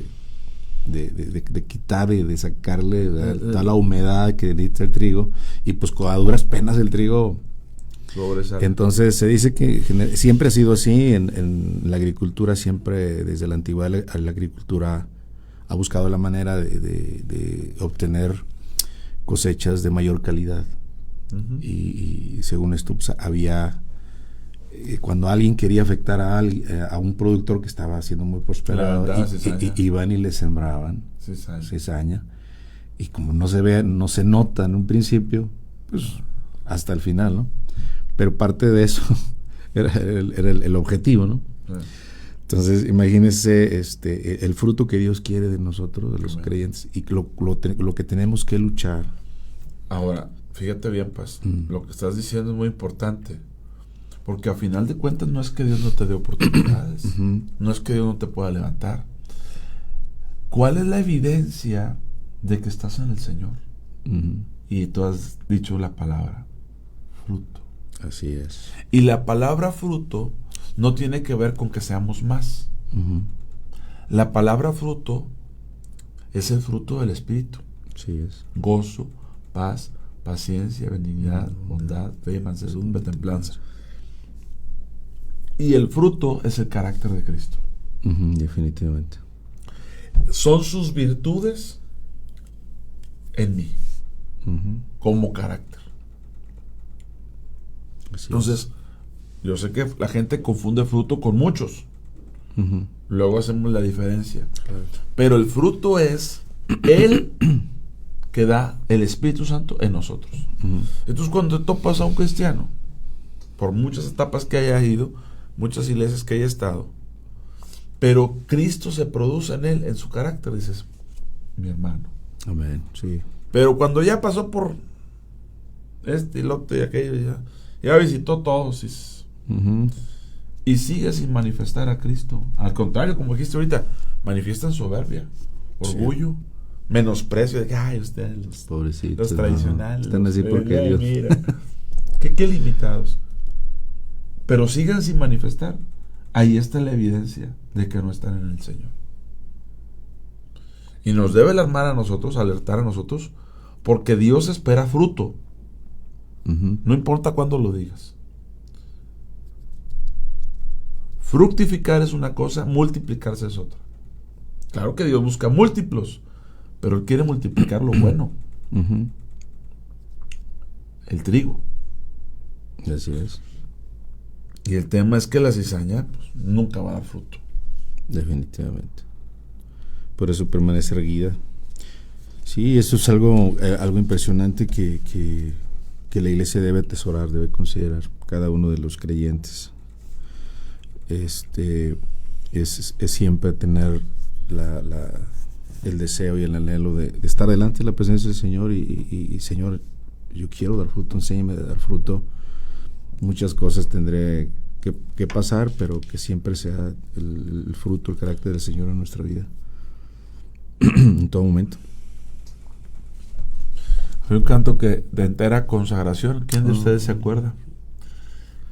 quitar y de sacarle toda la humedad que necesita el trigo, y pues a duras penas el trigo sobresale. Entonces se dice que siempre ha sido así en la agricultura, siempre desde la antigüedad la agricultura ha buscado la manera de obtener cosechas de mayor calidad. Uh-huh. Y según esto pues, había cuando alguien quería afectar a un productor que estaba siendo muy prosperado, iban y le sembraban cizaña, y como no se nota en un principio, pues hasta el final, ¿no? Pero parte de eso era el objetivo, ¿no? Entonces imagínense el fruto que Dios quiere de nosotros, de los creyentes, y lo que tenemos que luchar. Ahora, fíjate bien, Paz, lo que estás diciendo es muy importante, porque a final de cuentas no es que Dios no te dé oportunidades, uh-huh. No es que Dios no te pueda levantar. ¿Cuál es la evidencia de que estás en el Señor? Uh-huh. Y tú has dicho la palabra fruto. Así es. Y la palabra fruto no tiene que ver con que seamos más. Uh-huh. La palabra fruto es el fruto del Espíritu. Sí es. Gozo, paz, paciencia, benignidad, bondad, fe, mansedumbre, templanza. Y el fruto es el carácter de Cristo. Uh-huh, definitivamente. Son sus virtudes en mí, uh-huh. como carácter. Así Entonces, yo sé que la gente confunde fruto con muchos. Uh-huh. Luego hacemos la diferencia. Claro. Pero el fruto es el que da el Espíritu Santo en nosotros. Uh-huh. Entonces, cuando te topas a un cristiano, por muchas etapas que haya ido, muchas iglesias que haya estado, pero Cristo se produce en él, en su carácter, dices, mi hermano. Amén, sí. Pero cuando ya pasó por este y lo otro y aquello, ya visitó todos uh-huh. y sigue sin manifestar a Cristo. Al contrario, como dijiste ahorita, manifiestan soberbia, orgullo, sí. Menosprecio de que, ay, ustedes los pobrecitos, los tradicionales. Están así porque Dios. Mira, qué limitados. Pero sigan sin manifestar. Ahí está la evidencia de que no están en el Señor. Y nos debe alarmar a nosotros, alertar a nosotros, porque Dios espera fruto. Uh-huh. No importa cuándo lo digas. Fructificar es una cosa, multiplicarse es otra. Claro que Dios busca múltiplos, pero Él quiere multiplicar lo bueno. Uh-huh. El trigo. Así es. Y el tema es que la cizaña pues, nunca va a dar fruto. Definitivamente. por eso permanece erguida. Sí, eso es algo impresionante que la iglesia debe atesorar, debe considerar cada uno de los creyentes. Es siempre tener el deseo y el anhelo de estar delante de la presencia del Señor y Señor, yo quiero dar fruto, enséñame a dar fruto. Muchas cosas tendré que pasar, pero que siempre sea el fruto, el carácter del Señor en nuestra vida en todo momento. Hay un canto de entera consagración. ¿Quién de ustedes se acuerda?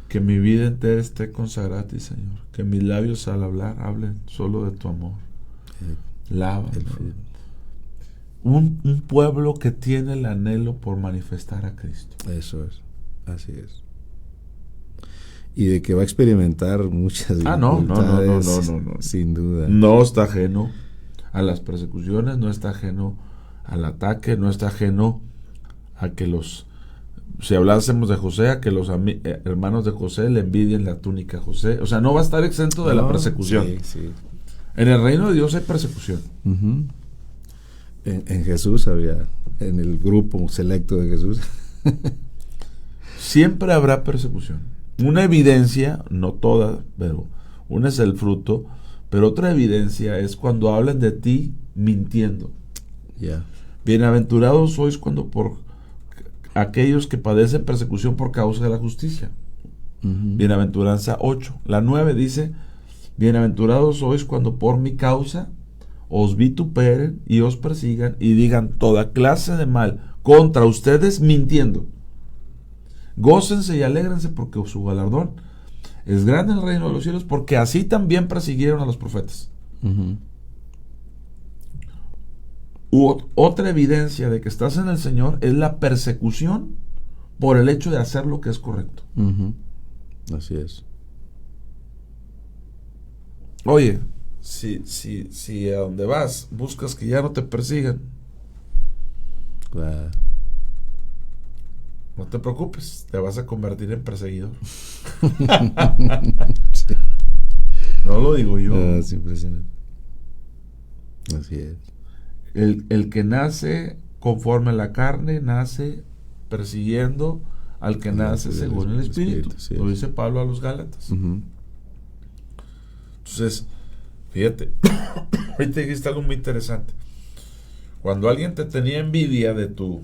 Que mi vida entera esté consagrada a ti, Señor. Que mis labios al hablar hablen solo de tu amor. Lava. Un pueblo que tiene el anhelo por manifestar a Cristo. Eso es, así es. Y de que va a experimentar muchas dificultades, no, sin duda. No está ajeno a las persecuciones, no está ajeno al ataque, no está ajeno a que si hablásemos de José, a que los hermanos de José le envidien la túnica a José. O sea, no va a estar exento de la persecución. Sí. En el reino de Dios hay persecución. Uh-huh. En Jesús había, en el grupo selecto de Jesús. Siempre habrá persecución. Una evidencia, no toda, pero una es el fruto, pero otra evidencia es cuando hablan de ti mintiendo. Yeah. Bienaventurados sois cuando por aquellos que padecen persecución por causa de la justicia. Uh-huh. Bienaventuranza 8. La 9 dice: bienaventurados sois cuando por mi causa os vituperen y os persigan y digan toda clase de mal contra ustedes mintiendo. Gócense y alégrense porque su galardón es grande en el reino de los cielos, porque así también persiguieron a los profetas. Uh-huh. Otra evidencia de que estás en el Señor es la persecución por el hecho de hacer lo que es correcto. Uh-huh. Así es. Oye, si a donde vas buscas que ya no te persigan, claro, no te preocupes, te vas a convertir en perseguidor. Sí. No lo digo yo. No, es impresionante. Así es. El que nace conforme a la carne nace persiguiendo al que nace según el Espíritu. Sí, lo dice Pablo a los Gálatas. Uh-huh. Entonces, fíjate, ahorita dijiste algo muy interesante. Cuando alguien te tenía envidia de tu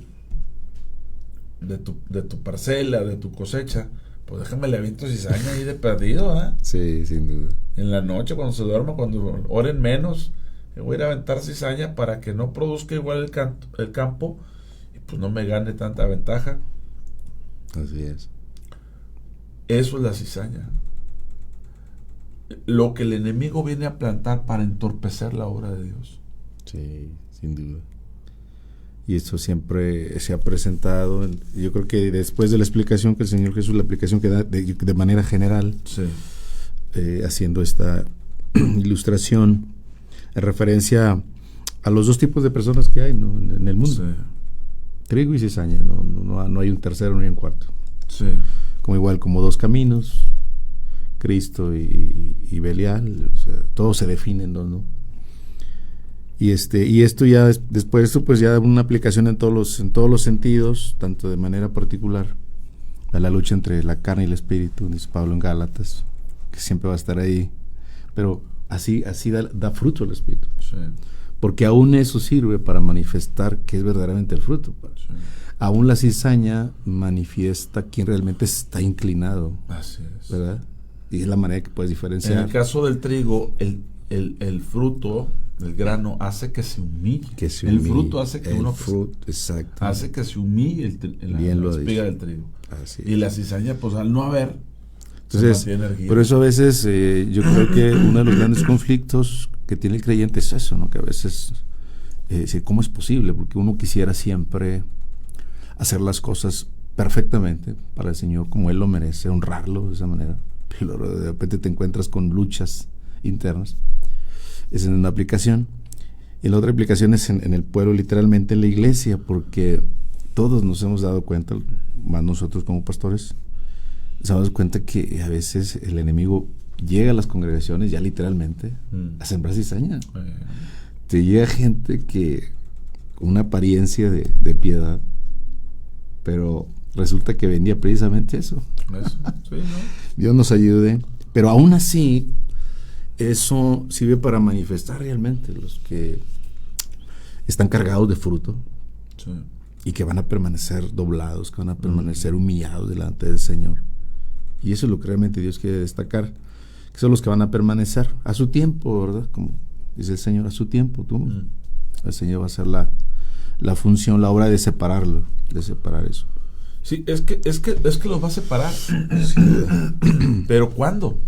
parcela, de tu cosecha, pues déjame le aviento cizaña ahí de perdido, ¿eh? Sí, sin duda. En la noche, cuando se duerma, cuando oren menos, voy a ir a aventar cizaña para que no produzca igual el campo y pues no me gane tanta ventaja. Así es. Eso es la cizaña. Lo que el enemigo viene a plantar para entorpecer la obra de Dios. Sí, sin duda. Y esto siempre se ha presentado, yo creo que después de la explicación que el Señor Jesús, la aplicación que da de manera general, sí, haciendo esta ilustración en referencia a los dos tipos de personas que hay, ¿no? en el mundo. Sí. Trigo y cizaña, no hay un tercero ni un cuarto. Sí. Como dos caminos, Cristo y Belial, o sea, todos se definen, ¿no? Y esto ya después de esto pues ya da una aplicación en todos los sentidos, tanto de manera particular a la lucha entre la carne y el espíritu, dice Pablo en Gálatas, que siempre va a estar ahí, pero así da fruto el espíritu. Sí. Porque aún eso sirve para manifestar que es verdaderamente el fruto. Sí. Aún la cizaña manifiesta quien realmente está inclinado. Así es. ¿Verdad? Y es la manera que puedes diferenciar. En el caso del trigo, el fruto, el grano, hace que se humille. El fruto hace que exacto. hace que se humille la espiga del trigo. Así y la cizaña, pues al no haber, entonces, por eso a veces yo creo que uno de los grandes conflictos que tiene el creyente es eso, ¿no? Que a veces, ¿cómo es posible? Porque uno quisiera siempre hacer las cosas perfectamente para el Señor como Él lo merece, honrarlo de esa manera, pero de repente te encuentras con luchas internas. Esa es una aplicación. Y la otra aplicación es en el pueblo, literalmente en la iglesia, porque todos nos hemos dado cuenta, más nosotros como pastores, nos damos cuenta que a veces el enemigo llega a las congregaciones ya literalmente a sembrar cizaña. te llega gente que con una apariencia de piedad, pero resulta que vendía precisamente eso. Sí, ¿no? Dios nos ayude, pero aún así eso sirve para manifestar realmente los que están cargados de fruto, sí, y que van a permanecer doblados, que van a permanecer humillados delante del Señor. Y eso es lo que realmente Dios quiere destacar, que son los que van a permanecer a su tiempo, ¿verdad? Como dice el Señor, a su tiempo. El Señor va a hacer la función, la obra de separarlo, de separar eso. Sí, es que los va a separar. Sí. Pero ¿cuándo?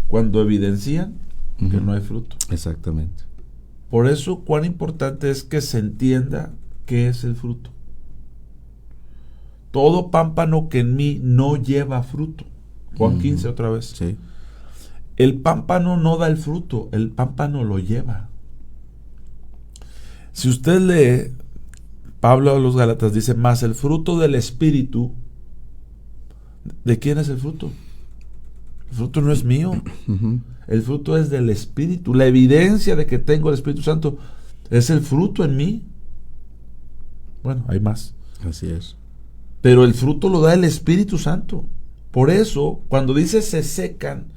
Cuando evidencian que no hay fruto. Exactamente. Por eso, cuán importante es que se entienda qué es el fruto. Todo pámpano que en mí no lleva fruto. Juan 15 otra vez. Sí. El pámpano no da el fruto, el pámpano lo lleva. Si usted lee, Pablo a los Gálatas dice, más el fruto del Espíritu. ¿De quién es el fruto? El fruto no es mío. El fruto es del Espíritu. La evidencia de que tengo el Espíritu Santo es el fruto en mí. Bueno, hay más. Así es. Pero el fruto lo da el Espíritu Santo. Por eso, cuando dice se secan,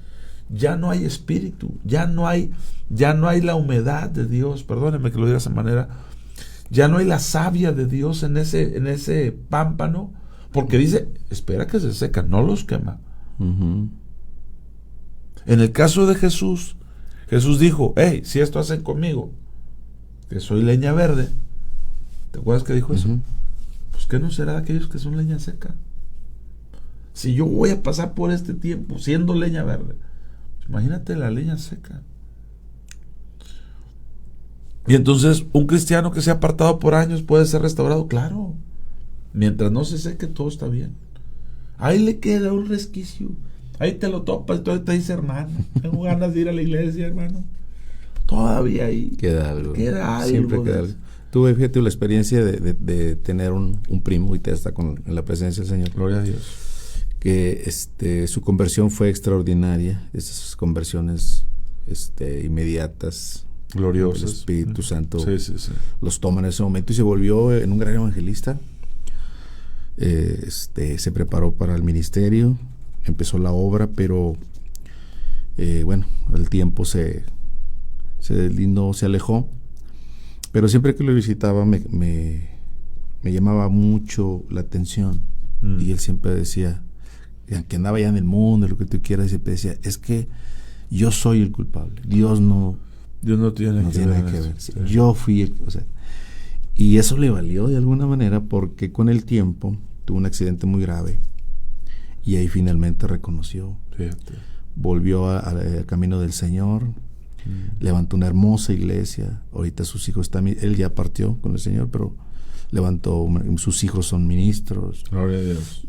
ya no hay espíritu, ya no hay la humedad de Dios, perdónenme que lo diga de esa manera, ya no hay la savia de Dios en ese pámpano, porque dice, espera que se seca, no los quema. En el caso de Jesús dijo, hey, si esto hacen conmigo, que soy leña verde, ¿te acuerdas que dijo eso? Pues ¿qué no será de aquellos que son leña seca? Si yo voy a pasar por este tiempo siendo leña verde, imagínate la leña seca. Y entonces un cristiano que se ha apartado por años puede ser restaurado, claro. Mientras no se seque, todo está bien. Ahí le queda un resquicio. Ahí te lo topas, todo te dice, hermano, tengo ganas de ir a la iglesia, hermano. Todavía ahí queda algo. Siempre queda algo. Tuve, fíjate, la experiencia de tener un primo, y te está en la presencia del Señor. Gloria a Dios. Que su conversión fue extraordinaria, esas conversiones inmediatas, gloriosas. El Espíritu Santo sí. los toma en ese momento y se volvió en un gran evangelista. Se preparó para el ministerio, empezó la obra, pero bueno, el tiempo se alejó, pero siempre que lo visitaba me llamaba mucho la atención, y él siempre decía, que andaba ya en el mundo, lo que tú quieras, y siempre decía, es que yo soy el culpable, Dios no tiene que ver. Sí. Yo fui y eso le valió de alguna manera, porque con el tiempo tuvo un accidente muy grave y ahí finalmente reconoció. Fíjate. Volvió al camino del Señor, levantó una hermosa iglesia. Ahorita sus hijos también, él ya partió con el Señor, pero levantó, sus hijos son ministros. Gloria a Dios.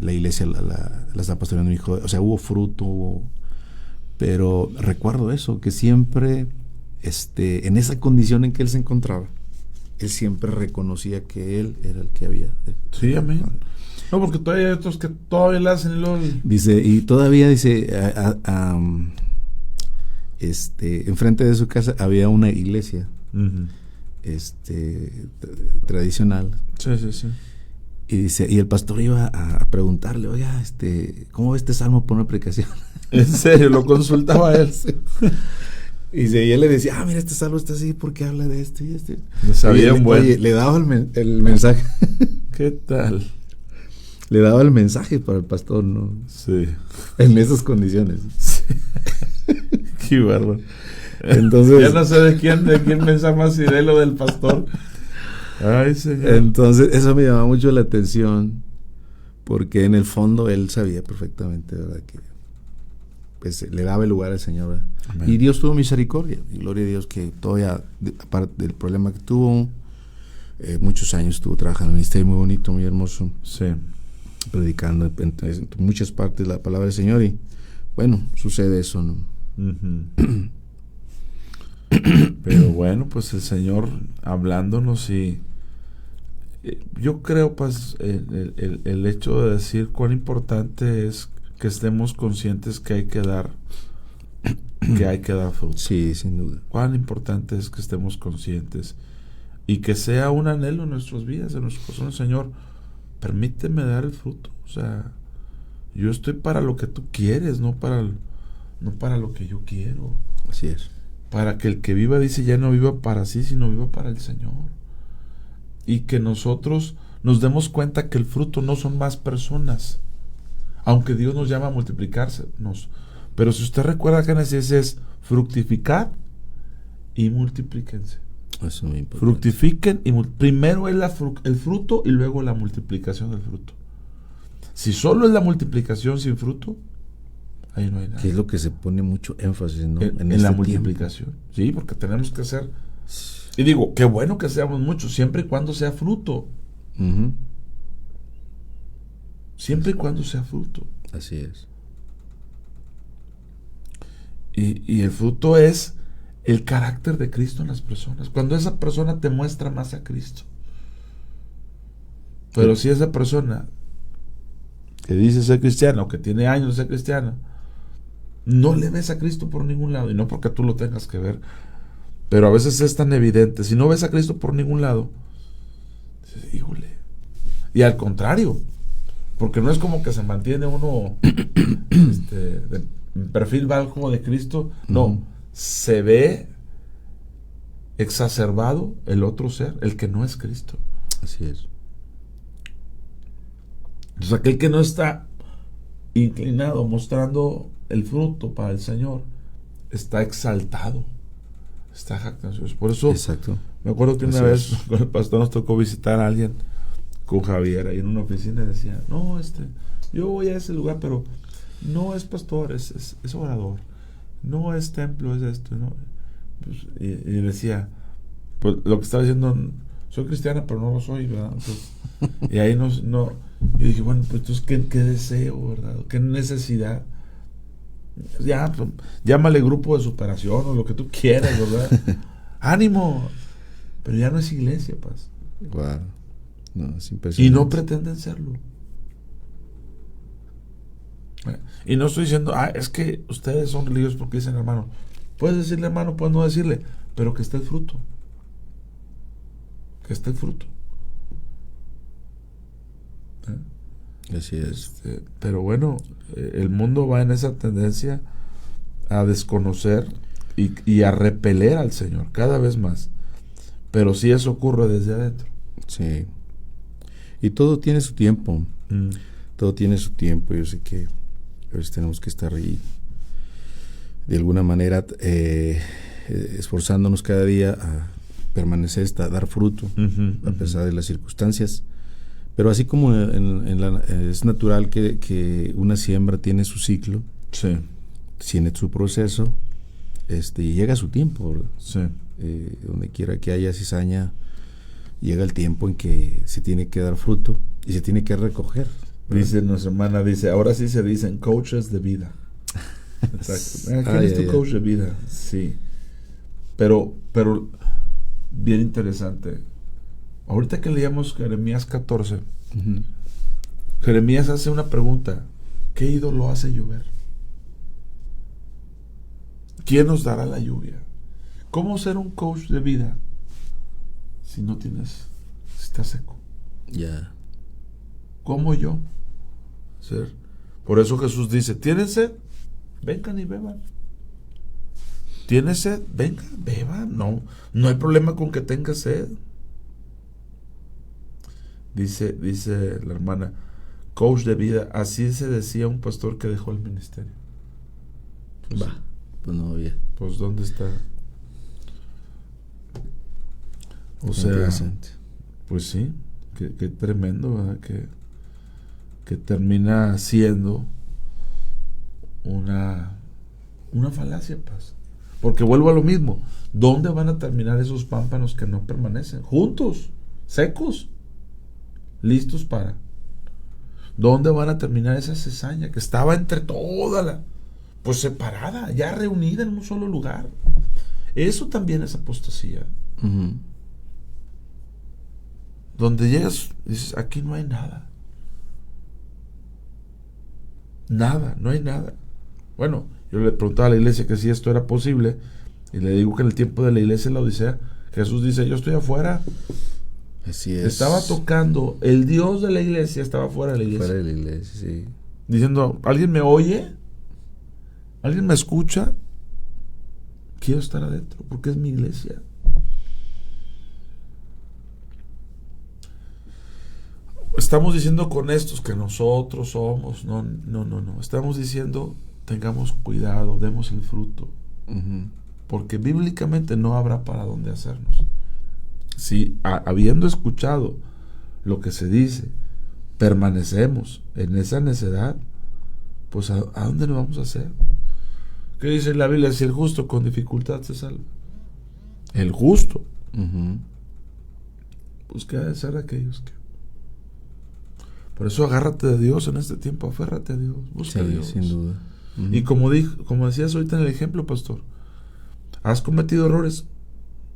La iglesia la está pastoreando un hijo, o sea, hubo fruto, pero recuerdo eso, que siempre en esa condición en que él se encontraba, él siempre reconocía que él era el que había. Sí, amén. No, porque todavía hay otros que todavía le hacen Dice, y todavía dice, enfrente de su casa había una iglesia. Tradicional. Sí. Y dice, y el pastor iba a preguntarle, oiga, ¿cómo ve este salmo por una predicación? En serio, lo consultaba él. Y él le decía, mira, este salmo está así porque habla de esto y este. Le daba el mensaje. ¿Qué tal? Le daba el mensaje para el pastor, ¿no? Sí. En esas condiciones. Sí. Qué bárbaro. Entonces, ya no sé de quién pensar más, si de lo del pastor. Ay, Señor. Entonces, eso me llamaba mucho la atención, porque en el fondo él sabía perfectamente, ¿verdad?, que pues, le daba el lugar al Señor, ¿verdad? Amén. Y Dios tuvo misericordia, y gloria a Dios que todavía, aparte del problema que tuvo, muchos años estuvo trabajando en el ministerio, muy bonito, muy hermoso. Sí. Predicando en muchas partes la palabra del Señor, y bueno, sucede eso, ¿no? Pero bueno, pues el Señor hablándonos, y yo creo, pues el hecho de decir cuán importante es que estemos conscientes que hay que dar que hay que dar fruto. Sí, sin duda. Cuán importante es que estemos conscientes y que sea un anhelo en nuestras vidas, en nuestros corazones. Señor, permíteme dar el fruto. O sea, yo estoy para lo que tú quieres, no para lo que yo quiero. Así es. Para que el que viva, dice, ya no viva para sí, sino viva para el Señor. Y que nosotros nos demos cuenta que el fruto no son más personas, aunque Dios nos llama a multiplicarse. Pero si usted recuerda, Génesis es fructificad y multiplíquense. Eso es muy importante. Fructifiquen y primero es el fruto y luego la multiplicación del fruto. Si solo es la multiplicación sin fruto, ahí no hay nada. Que es lo que se pone mucho énfasis, ¿no? En la multiplicación. Sí, porque tenemos que hacer. Y digo, qué bueno que seamos muchos, siempre y cuando sea fruto. Uh-huh. Siempre y cuando sea fruto. Así es. Y el fruto es el carácter de Cristo en las personas. Cuando esa persona te muestra más a Cristo. Pero si esa persona que dice ser cristiana o que tiene años de ser cristiana, no le ves a Cristo por ningún lado, y no porque tú lo tengas que ver, pero a veces es tan evidente. Si no ves a Cristo por ningún lado, dices, híjole. Y al contrario, porque no es como que se mantiene uno de perfil bajo de Cristo, no, se ve exacerbado el otro ser, el que no es Cristo. Así es. Entonces aquel que no está inclinado, mostrando el fruto para el Señor, está exaltado, está jactancioso. Por eso, exacto, me acuerdo que una vez con el pastor nos tocó visitar a alguien con Javier ahí en una oficina y decía, no, yo voy a ese lugar, pero no es pastor, es orador, no es templo, es esto, ¿no? Pues, y decía, pues lo que estaba diciendo, soy cristiana, pero no lo soy, ¿verdad? Entonces, y ahí no, y dije, bueno, pues entonces, ¿qué deseo, verdad? ¿Qué necesidad? Ya, pues, llámale grupo de superación o lo que tú quieras, ¿verdad? ¡Ánimo! Pero ya no es iglesia, paz. Wow. No, es impresionante. Y no pretenden serlo. Y no estoy diciendo, es que ustedes son religiosos porque dicen hermano. Puedes decirle hermano, puedes no decirle, pero que esté el fruto. Que esté el fruto. Así es. Pero bueno, el mundo va en esa tendencia a desconocer y a repeler al Señor cada vez más. Pero sí eso ocurre desde adentro. Sí. Y todo tiene su tiempo. Todo tiene su tiempo. Yo sé que a veces tenemos que estar ahí de alguna manera esforzándonos cada día a permanecer, a dar fruto, a pesar de las circunstancias. Pero así como es natural que una siembra tiene su ciclo, sí, tiene su proceso, y llega su tiempo, ¿verdad? Sí. Donde quiera que haya cizaña, llega el tiempo en que se tiene que dar fruto y se tiene que recoger, ¿verdad? Dice nuestra hermana, ahora sí se dicen coaches de vida. Exacto. ¿Quién es tu coach de vida? Sí. Pero bien interesante. Ahorita que leíamos Jeremías 14, Jeremías hace una pregunta: ¿qué ídolo hace llover? ¿Quién nos dará la lluvia? ¿Cómo ser un coach de vida si está seco? Ya. ¿Cómo yo ser? Por eso Jesús dice, ¿tienen sed? Vengan y beban. ¿Tienes sed? Vengan, beban. No hay problema con que tengas sed. Dice la hermana, coach de vida, así se decía un pastor que dejó el ministerio. Pues no había. Pues ¿dónde está? O sea, interesante. Pues sí, qué tremendo, ¿verdad? Que termina siendo una falacia, paz. Porque vuelvo a lo mismo. ¿Dónde van a terminar esos pámpanos que no permanecen? Juntos, secos, listos para. ¿Dónde van a terminar esa cizaña que estaba entre toda pues separada, ya reunida en un solo lugar? Eso también es apostasía. Donde llegas, dices, aquí no hay nada. No hay nada. Bueno, Yo le preguntaba a la iglesia que si esto era posible, y le digo que en el tiempo de la iglesia en la Odisea, Jesús dice, yo estoy afuera. Así es. Estaba tocando, el Dios de la iglesia estaba fuera de la iglesia. Fuera de la iglesia, sí. Diciendo, ¿alguien me oye? ¿Alguien me escucha? Quiero estar adentro, porque es mi iglesia. Estamos diciendo con estos que nosotros somos, no. Estamos diciendo, tengamos cuidado, demos el fruto. Porque bíblicamente no habrá para dónde hacernos. Si habiendo escuchado lo que se dice, permanecemos en esa necedad, pues ¿a dónde nos vamos a hacer? ¿Qué dice la Biblia? Si el justo con dificultad se salva. El justo. Pues ¿qué ha de ser aquellos que? Por eso agárrate de Dios en este tiempo, aférrate a Dios, busca a Dios. Sin duda. Y como decías ahorita en el ejemplo, pastor, has cometido errores,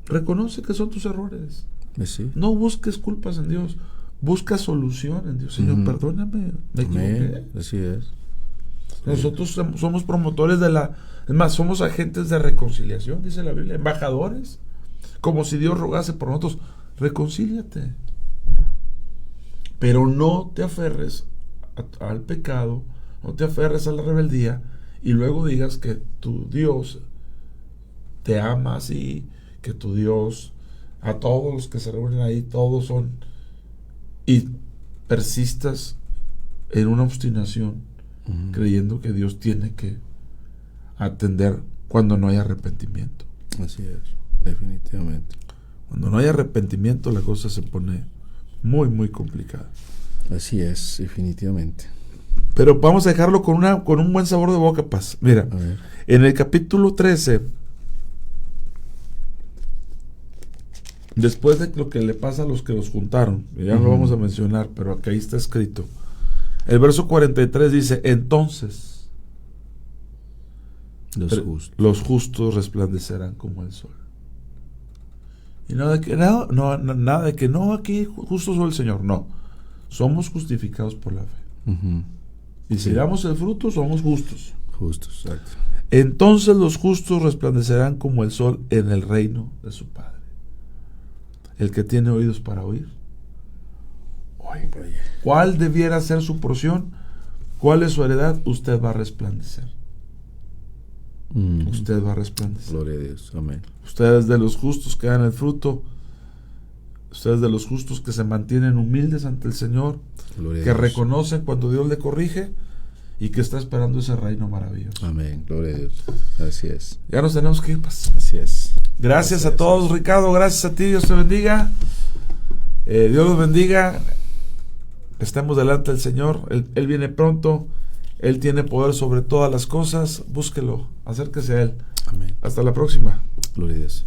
reconoce que son tus errores. Sí. No busques culpas en Dios, busca solución en Dios. Señor, perdóname, me equivoqué. Así es. Nosotros somos promotores es más, somos agentes de reconciliación, dice la Biblia, embajadores. Como si Dios rogase por nosotros, reconcíliate. Pero no te aferres al pecado, no te aferres a la rebeldía y luego digas que tu Dios te ama así, que tu Dios, a todos los que se reúnen ahí, todos son, y persistas en una obstinación, creyendo que Dios tiene que atender cuando no hay arrepentimiento. Así es, definitivamente. Cuando no hay arrepentimiento, la cosa se pone muy, muy complicada. Así es, definitivamente. Pero vamos a dejarlo con un buen sabor de boca, Paz. Mira, en el capítulo 13, después de lo que le pasa a los que los juntaron, ya no lo vamos a mencionar, pero aquí ahí está escrito. El verso 43 dice, entonces los justos resplandecerán como el sol. Y nada de que no, aquí justo soy el Señor. No, somos justificados por la fe. Y si damos el fruto, somos justos. Justos, exacto. Entonces los justos resplandecerán como el sol en el reino de su Padre. El que tiene oídos para oír, oiga. ¿Cuál debiera ser su porción? ¿Cuál es su heredad? Usted va a resplandecer. Usted va a resplandecer. Gloria a Dios, amén. Ustedes de los justos que dan el fruto, ustedes de los justos que se mantienen humildes ante el Señor, gloria que reconocen cuando Dios le corrige y que está esperando ese reino maravilloso. Amén, gloria a Dios. Así es. Ya nos tenemos que ir, pues. Así es. Gracias a todos, Ricardo, gracias a ti, Dios te bendiga. Dios los bendiga. Estemos delante del Señor, Él viene pronto, Él tiene poder sobre todas las cosas, búsquelo, acérquese a Él. Amén. Hasta la próxima. Gloria a Dios.